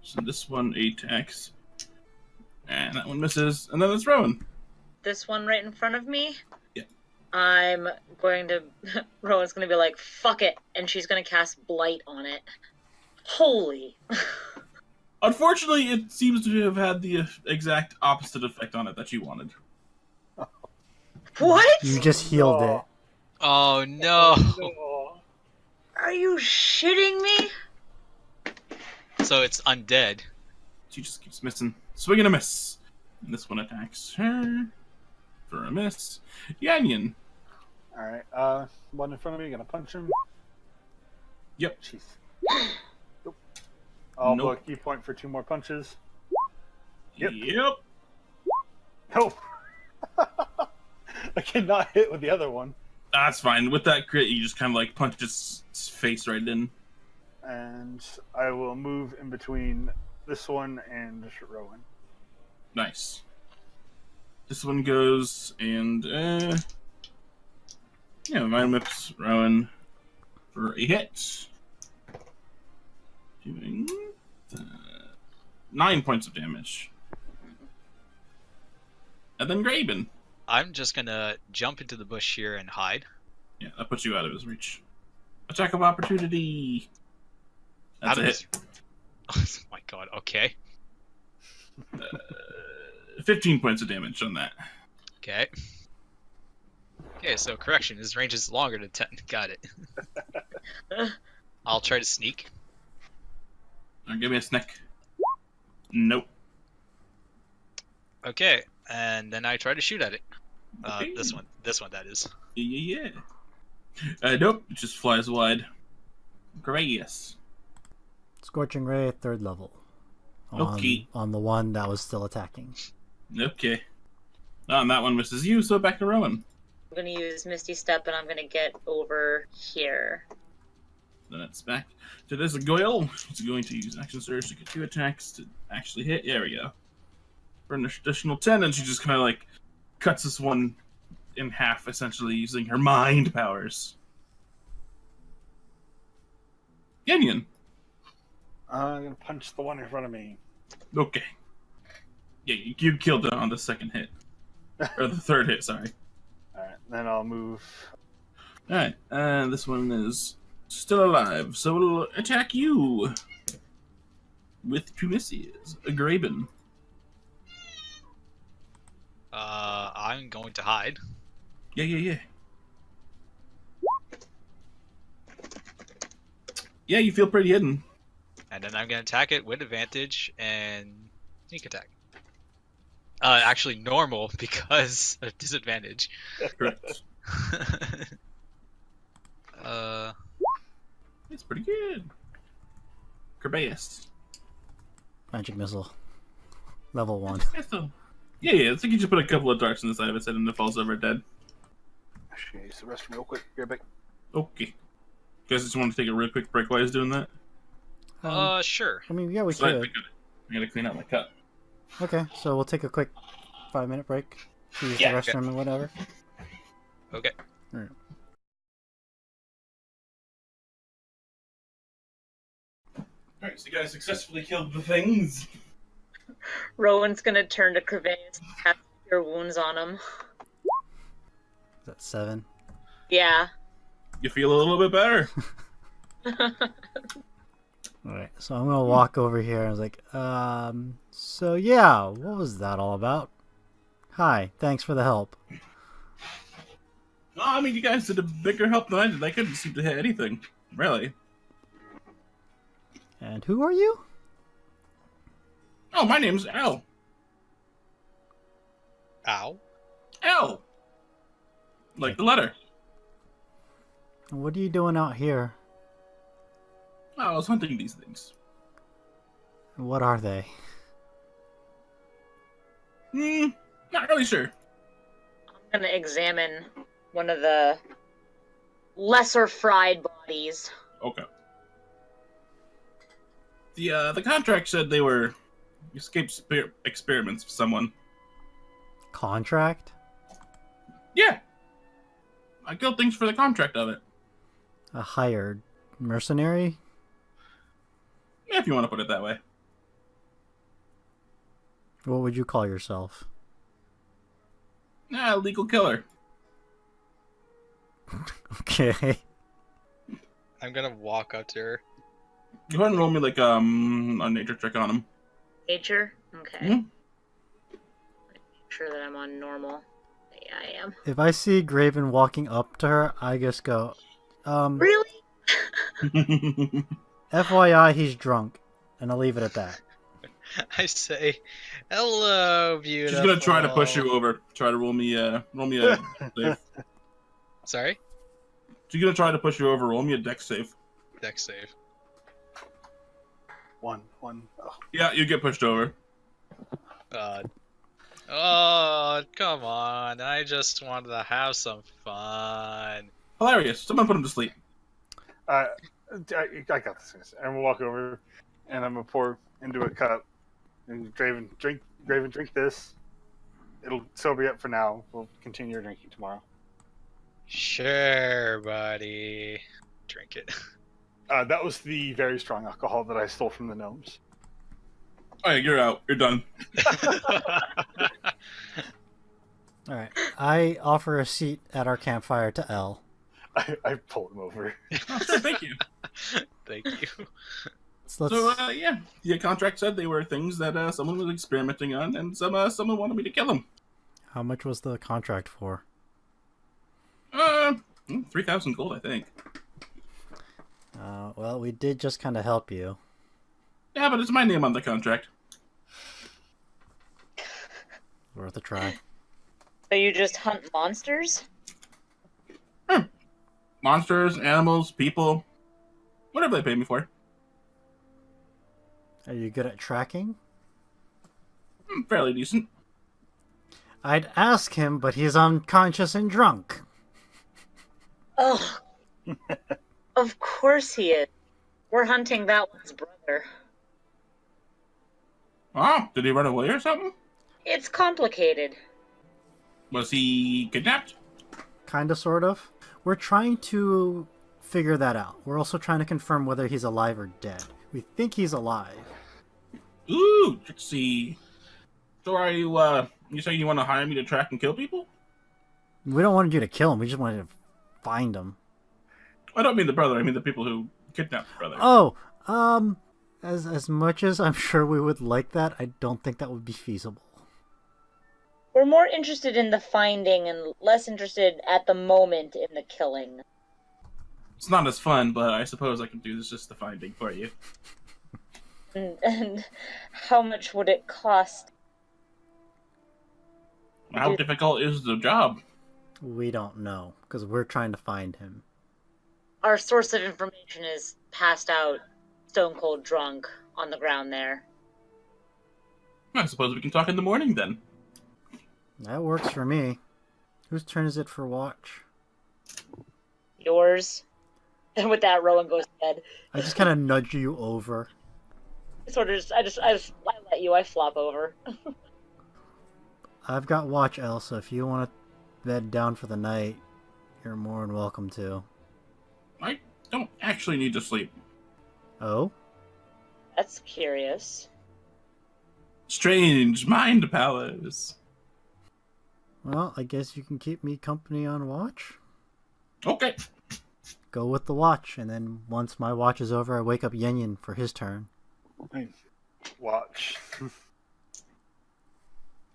B: So this one attacks. And that one misses. And then it's Rowan.
D: This one right in front of me.
B: Yeah.
D: I'm going to. Rowan's going to be like, fuck it. And she's going to cast Blight on it. Holy.
B: Unfortunately, it seems to have had the exact opposite effect on it that you wanted.
D: What?
A: You just healed it.
F: Oh no!
E: Oh.
D: Are you shitting me?
F: So it's undead.
B: She just keeps missing. Swing and a miss. And this one attacks her for a miss. Yenian.
E: Alright, one in front of me, gonna punch him.
B: Yep.
E: Jeez. Nope. I'll
B: Nope.
E: blow a key point for 2 more punches. Yep.
B: Yep.
E: Nope. I cannot hit with the other one.
B: That's fine. With that crit, you just kind of like punch his face right in.
E: And I will move in between this one and Rowan.
B: Nice. This one goes and Mind Whips Rowan for a hit. Doing 9 points of damage. And then Graven.
F: I'm just gonna jump into the bush here and hide.
B: Yeah, that puts you out of his reach. Attack of opportunity. That's
F: Out
B: a
F: of
B: hit.
F: his... Oh my god, okay.
B: 15 points of damage on that.
F: Okay. Okay, so correction, his range is longer than 10. Got it. I'll try to sneak.
B: Give me a snick. Nope.
F: Okay, and then I try to shoot at it.
B: Okay.
F: This one that is.
B: Yeah. Nope. It just flies wide. Gracious.
A: Scorching Ray, 3rd level.
B: Okay.
A: On the one that was still attacking.
B: Okay. And that one misses you, so back to Rowan.
D: I'm going to use Misty Step and I'm going to get over here.
B: Then it's back to this Goyle. He's going to use Action Surge to get 2 attacks to actually hit. There we go. For an additional 10, and she just kind of like cuts this one in half, essentially using her mind powers. Yenian.
E: I'm gonna punch the one in front of me.
B: Okay. Yeah, you killed it on the 2nd hit. Or the 3rd hit, sorry.
E: Alright, then I'll move.
B: Alright, this one is still alive, so it'll attack you. With 2 misses. A Graven.
F: I'm going to hide.
B: Yeah. Yeah, you feel pretty hidden.
F: And then I'm gonna attack it with advantage and sneak attack.
C: Actually, normal because of disadvantage.
B: Correct. It's pretty good. Kerveius.
A: Magic missile. Level 1.
B: Yeah, it's like you just put a couple of darts on the side of its head and it falls over dead.
E: Actually, use the restroom real quick. Be right back.
B: Okay. You guys just want to take a real quick break while he's doing that?
C: Sure.
A: I mean, yeah, we
B: So I
A: could.
B: gotta clean out my cup.
A: Okay, so we'll take a quick 5-minute break. Use
B: Yeah,
A: the
B: okay.
A: restroom and whatever.
C: Okay.
B: Alright, so you guys successfully killed the things.
D: Rowan's gonna turn to Kerveius and cast Cure Wounds on him.
A: Is that 7?
D: Yeah.
B: You feel a little bit better.
A: Alright, so I'm gonna walk over here and I was like, so yeah, what was that all about? Hi, thanks for the help.
B: No, I mean, you guys did a bigger help than I did. I couldn't seem to hit anything. Really.
A: And who are you?
B: Oh, my name's Al.
F: Ow.
B: Al. Like the letter.
A: What are you doing out here?
B: Oh, I was hunting these things.
A: What are they?
B: Not really sure.
D: I'm gonna examine one of the lesser fried bodies.
B: Okay. The contract said they were escape experiments of someone.
A: Contract?
B: Yeah. I killed things for the contract of it.
A: A hired mercenary?
B: Yeah, if you want to put it that way.
A: What would you call yourself?
B: Legal killer.
A: Okay.
F: I'm gonna walk up to her.
B: Go ahead and roll me like a nature check on him.
D: Nature? Okay.
B: Mhm.
D: Make sure that I'm on normal. Yeah, I am.
A: If I see Graven walking up to her, I just go,
D: Really?
A: FYI, he's drunk. And I'll leave it at that.
F: I say, "Hello, beautiful."
B: She's gonna try to push you over. Try to roll me a save.
F: Sorry,
B: She's gonna try to push you over. Roll me a dex save.
F: dex save.
E: One. Oh.
B: Yeah, you get pushed over.
F: Oh, come on! I just wanted to have some fun.
B: Hilarious. Someone put him to sleep.
E: I got this. I'm gonna walk over, and I'm gonna pour into a cup. And Graven, drink this. It'll sober you up for now. We'll continue our drinking tomorrow.
F: Sure, buddy. Drink it.
E: That was the very strong alcohol that I stole from the gnomes.
B: Oh yeah, you're out. You're done.
A: Alright. I offer a seat at our campfire to Elle.
E: I pulled him over.
B: Oh, sure, thank you.
F: Thank you.
A: So let's,
B: So yeah, the contract said they were things that someone was experimenting on, and someone wanted me to kill them.
A: how much was the contract for?
B: 3,000 gold, I think.
A: Well, we did just kind of help you.
B: Yeah, but it's my name on the contract.
A: Worth a try.
D: So you just hunt monsters?
B: Monsters, animals, people, whatever they pay me for.
A: Are you good at tracking?
B: Fairly decent.
A: I'd ask him, but he's unconscious and drunk.
D: Oh, of course he is. We're hunting that one's brother.
B: Oh, did he run away or something?
D: It's complicated.
B: Was he kidnapped?
A: Kinda, sort of. We're trying to figure that out. We're also trying to confirm whether he's alive or dead. We think he's alive.
B: Ooh, let's see. So are you, you say you want to hire me to track and kill people?
A: We don't want you to kill him. We just wanted to find him.
B: I don't mean the brother. I mean the people who kidnapped the brother.
A: Oh, as much as I'm sure we would like that, I don't think that would be feasible.
D: We're more interested in the finding and less interested at the moment in the killing.
B: It's not as fun, but I suppose I can do this just the finding for you.
D: And how much would it cost?
B: How difficult is the job?
A: We don't know, because we're trying to find him.
D: Our source of information is passed out, stone cold drunk, on the ground there.
B: I suppose we can talk in the morning then.
A: That works for me. Whose turn is it for watch?
D: Yours. And with that, Rowan goes to bed.
A: I just kind of nudge you over.
D: I let you. I flop over.
A: I've got watch, Elsa. If you want to bed down for the night, you're more than welcome to.
B: I don't actually need to sleep.
A: Oh?
D: That's curious.
B: Strange mind powers.
A: Well, I guess you can keep me company on watch.
B: Okay.
A: Go with the watch, and then once my watch is over, I wake up Yenian for his turn.
E: Watch.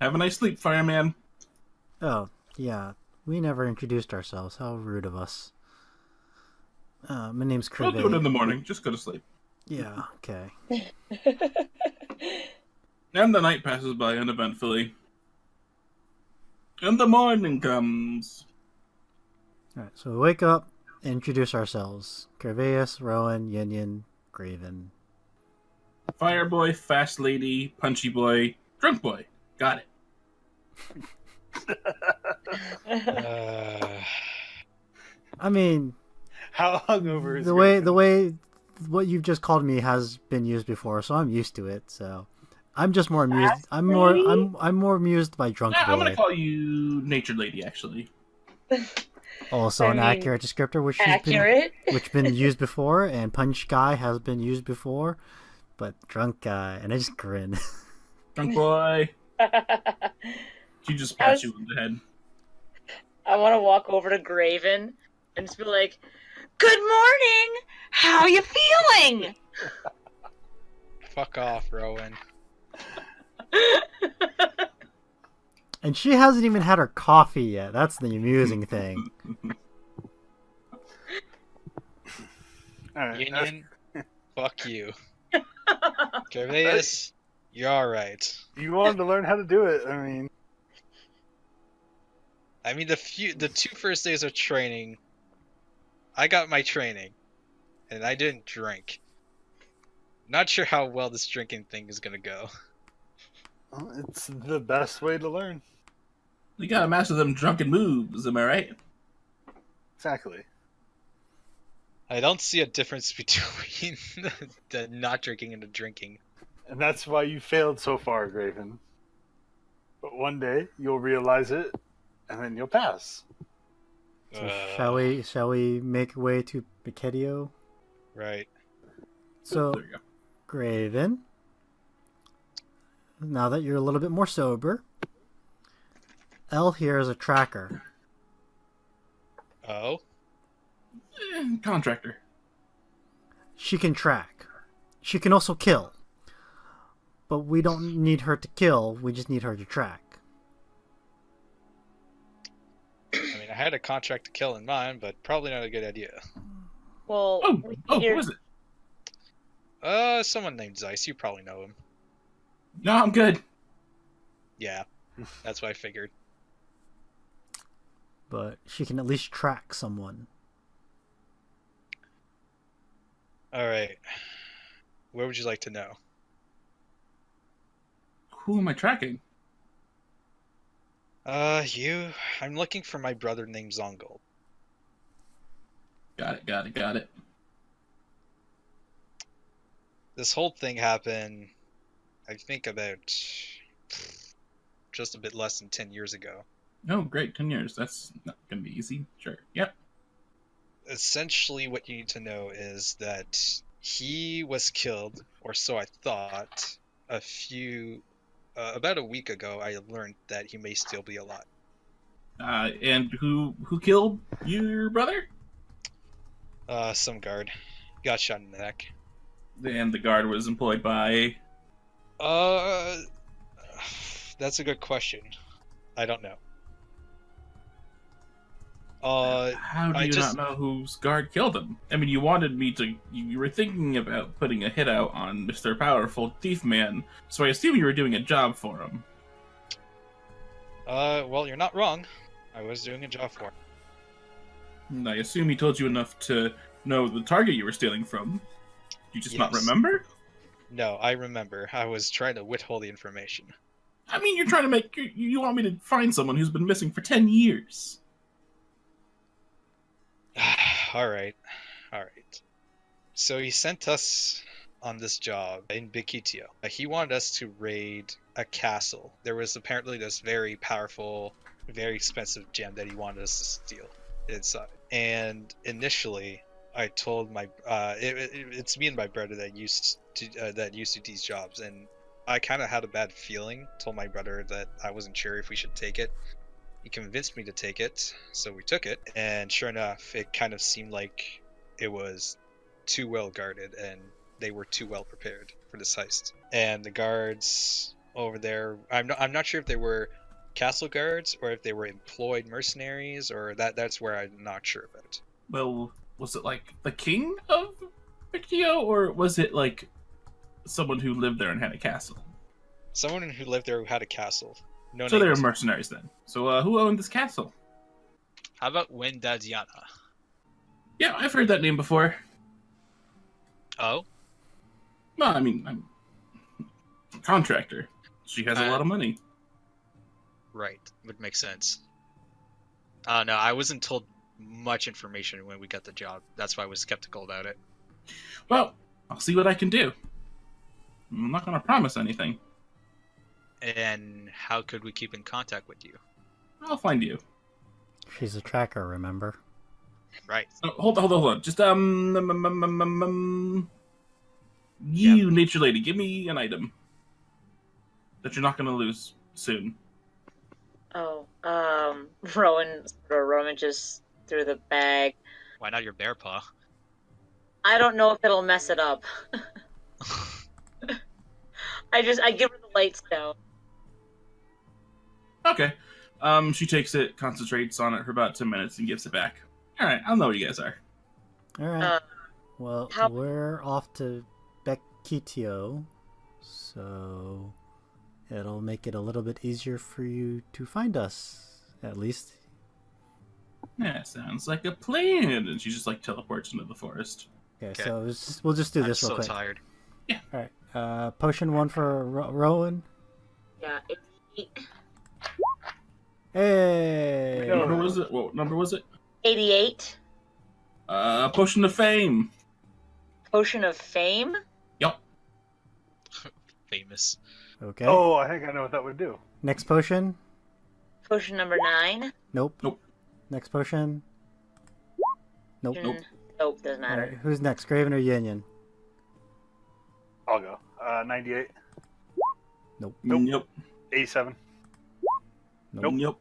B: Have a nice sleep, fireman.
A: Oh, yeah. We never introduced ourselves. How rude of us. My name's
B: We'll
A: Kerveius.
B: do it in the morning. Just go to sleep.
A: Yeah, okay.
B: And the night passes by uneventfully. And the morning comes.
A: Alright, so we wake up, introduce ourselves. Kerveius, Rowan, Yenian, Graven.
B: Fire boy, fast lady, punchy boy, drunk boy. Got it.
A: I mean,
E: How hungover is
A: the way what you've just called me has been used before, so I'm used to it. So I'm just more amused. I'm more amused by drunk
B: Yeah,
A: boy.
B: I'm gonna call you nature lady, actually.
A: Also,
D: I
A: an
D: mean,
A: accurate descriptor, which
D: Accurate.
A: which been used before, and punch guy has been used before, but drunk guy, and I just grin.
B: Drunk boy. She just pats you on the head.
D: I want to walk over to Graven and just be like, "Good morning. How you feeling?"
F: Fuck off, Rowan.
A: And she hasn't even had her coffee yet. That's the amusing thing.
E: All right.
F: Yenian, fuck you. Kerveius, you're alright.
E: You wanted to learn how to do it.
F: I mean, the 2 first days of training, I got my training, and I didn't drink. Not sure how well this drinking thing is gonna go.
E: well, it's the best way to learn.
B: You gotta master them drunken moves, am I right?
E: Exactly.
F: I don't see a difference between the not drinking and the drinking.
E: And that's why you failed so far, Graven. But one day you'll realize it, and then you'll pass.
A: So shall we make way to Piquetio?
F: Right.
A: So,
B: There you go.
A: Graven, now that you're a little bit more sober, Elle here is a tracker.
F: Oh?
B: Contractor.
A: She can track. She can also kill. But we don't need her to kill, we just need her to track.
F: I mean, I had a contract to kill in mind, but probably not a good idea.
D: Well,
B: Oh, who is it?
F: Someone named Zeiss. You probably know him.
B: No, I'm good.
F: Yeah, that's what I figured.
A: But she can at least track someone.
F: Alright. Where would you like to know?
B: Who am I tracking?
F: I'm looking for my brother named Zongol.
B: Got it.
F: This whole thing happened, I think, about just a bit less than 10 years ago.
B: Oh, great, 10 years. That's not gonna be easy. Sure. Yep.
F: Essentially, what you need to know is that he was killed, or so I thought, about a week ago. I learned that he may still be alive.
B: And who killed your brother?
F: Some guard. Got shot in the neck.
B: And the guard was employed by...
F: That's a good question. I don't know.
B: How do you not know whose guard killed him? I mean, you wanted me to... You were thinking about putting a hit out on Mr. Powerful Thief Man, so I assume you were doing a job for him.
F: Well, you're not wrong. I was doing a job for him.
B: And I assume he told you enough to know the target you were stealing from. You just not
F: Yes.
B: remember?
F: No, I remember. I was trying to withhold the information.
B: I mean, you're trying to make... You want me to find someone who's been missing for 10 years.
F: Alright. So he sent us on this job in Bikitio. He wanted us to raid a castle. There was apparently this very powerful, very expensive gem that he wanted us to steal inside. And initially, I told my it's me and my brother that used to do these jobs, and I kind of had a bad feeling. Told my brother that I wasn't sure if we should take it. He convinced me to take it, so we took it, and sure enough, it kind of seemed like it was too well guarded, and they were too well prepared for this heist. And the guards over there, I'm not sure if they were castle guards or if they were employed mercenaries, or that's where I'm not sure about.
B: Well, was it like the king of Pictio, or was it like someone who lived there and had a castle?
F: Someone who lived there who had a castle. No
B: So they were
F: names.
B: mercenaries then. So who owned this castle?
C: How about Wendadiana?
B: Yeah, I've heard that name before.
C: Oh,
B: No, I mean, I'm a contractor. She has a lot of money.
C: right. Would make sense. No, I wasn't told much information when we got the job. That's why I was skeptical about it.
B: Well, I'll see what I can do. I'm not going to promise anything.
C: And how could we keep in contact with you?
B: I'll find you.
A: She's a tracker, remember?
C: Right.
B: Oh, hold on. Just, you, nature lady, give me an item that you're not going to lose soon.
D: Oh, Rowan sort of rummages through the bag.
C: Why not your bear paw?
D: I don't know if it'll mess it up. I give her the light stone.
B: Okay. She takes it, concentrates on it for about 10 minutes, and gives it back. All right, I'll know where you guys are.
A: All right.
D: Uh,
A: Well,
D: how-
A: we're off to Bekitio, so it'll make it a little bit easier for you to find us, at least.
B: Yeah, sounds like a plan. And she just like teleports into the forest.
A: Okay,
C: Okay.
A: so we'll just do
C: I'm
A: this real
C: so
A: quick.
C: tired.
A: All right. Potion 1 for Rowan.
D: Yeah, it's
A: Hey.
E: No.
B: What number was it? What number was it?
D: 88.
B: Potion of Fame.
D: Potion of Fame?
B: Yup.
C: Famous.
A: Okay.
E: Oh, I think I know what that would do.
A: Next potion.
D: Potion number 9?
A: Nope.
B: Nope.
A: Next potion. Nope.
B: Nope.
D: Nope, doesn't
A: All
D: matter.
A: right. Who's next? Graven or Yenian?
E: I'll go. 98,
A: Nope.
E: Nope.
B: Nope.
E: 87.
A: Nope.
B: Nope.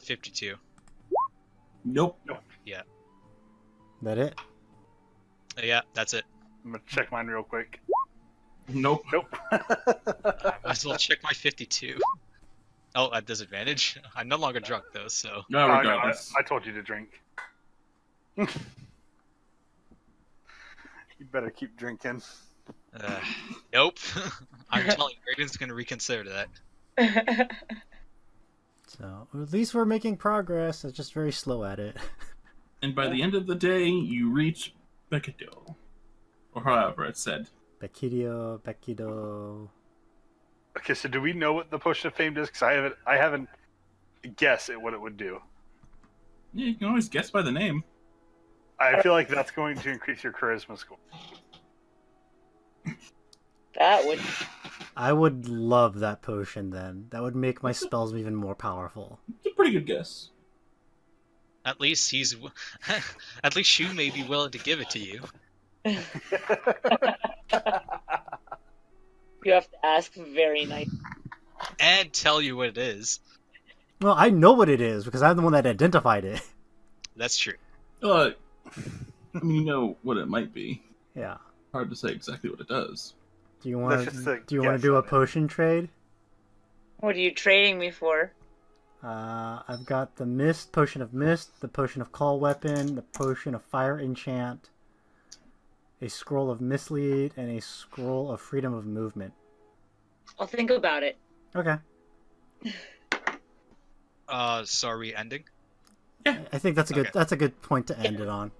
C: 52.
B: Nope.
A: That it?
C: Yeah, that's it.
E: I'm gonna check mine real quick.
B: Nope.
E: Nope.
C: I might as well check my 52. Oh, at disadvantage? I'm no longer drunk, though, so...
B: No,
E: No,
B: regardless.
E: I told you to drink. You better keep drinking.
C: Nope. I'm telling you, Graven's gonna reconsider that.
A: So at least we're making progress. It's just very slow at it.
B: And by the end of the day, you reach Bekito. Or however it's said.
A: Bekitio, Bekido.
E: Okay, so do we know what the Potion of Fame does? Because I haven't guessed at what it would do.
B: Yeah, you can always guess by the name.
E: I feel like that's going to increase your charisma score.
D: That would.
A: I would love that potion then. That would make my spells even more powerful.
B: It's a pretty good guess.
C: At least he's... At least Shu may be willing to give it to you.
D: You have to ask very nice.
C: And tell you what it is.
A: Well, I know what it is because I'm the one that identified it.
C: That's true.
B: I mean, you know what it might be.
A: Yeah.
B: Hard to say exactly what it does.
A: Do you want
E: That's just a
A: to
E: guess
A: do a
E: on it.
A: potion trade?
D: What are you trading me for?
A: I've got the mist, potion of mist, the potion of call weapon, the potion of fire enchant, a scroll of mislead, and a scroll of freedom of movement.
D: I'll think about it.
A: Okay.
C: So are we ending?
A: I think that's a good
C: Okay.
A: that's a good point to end it on.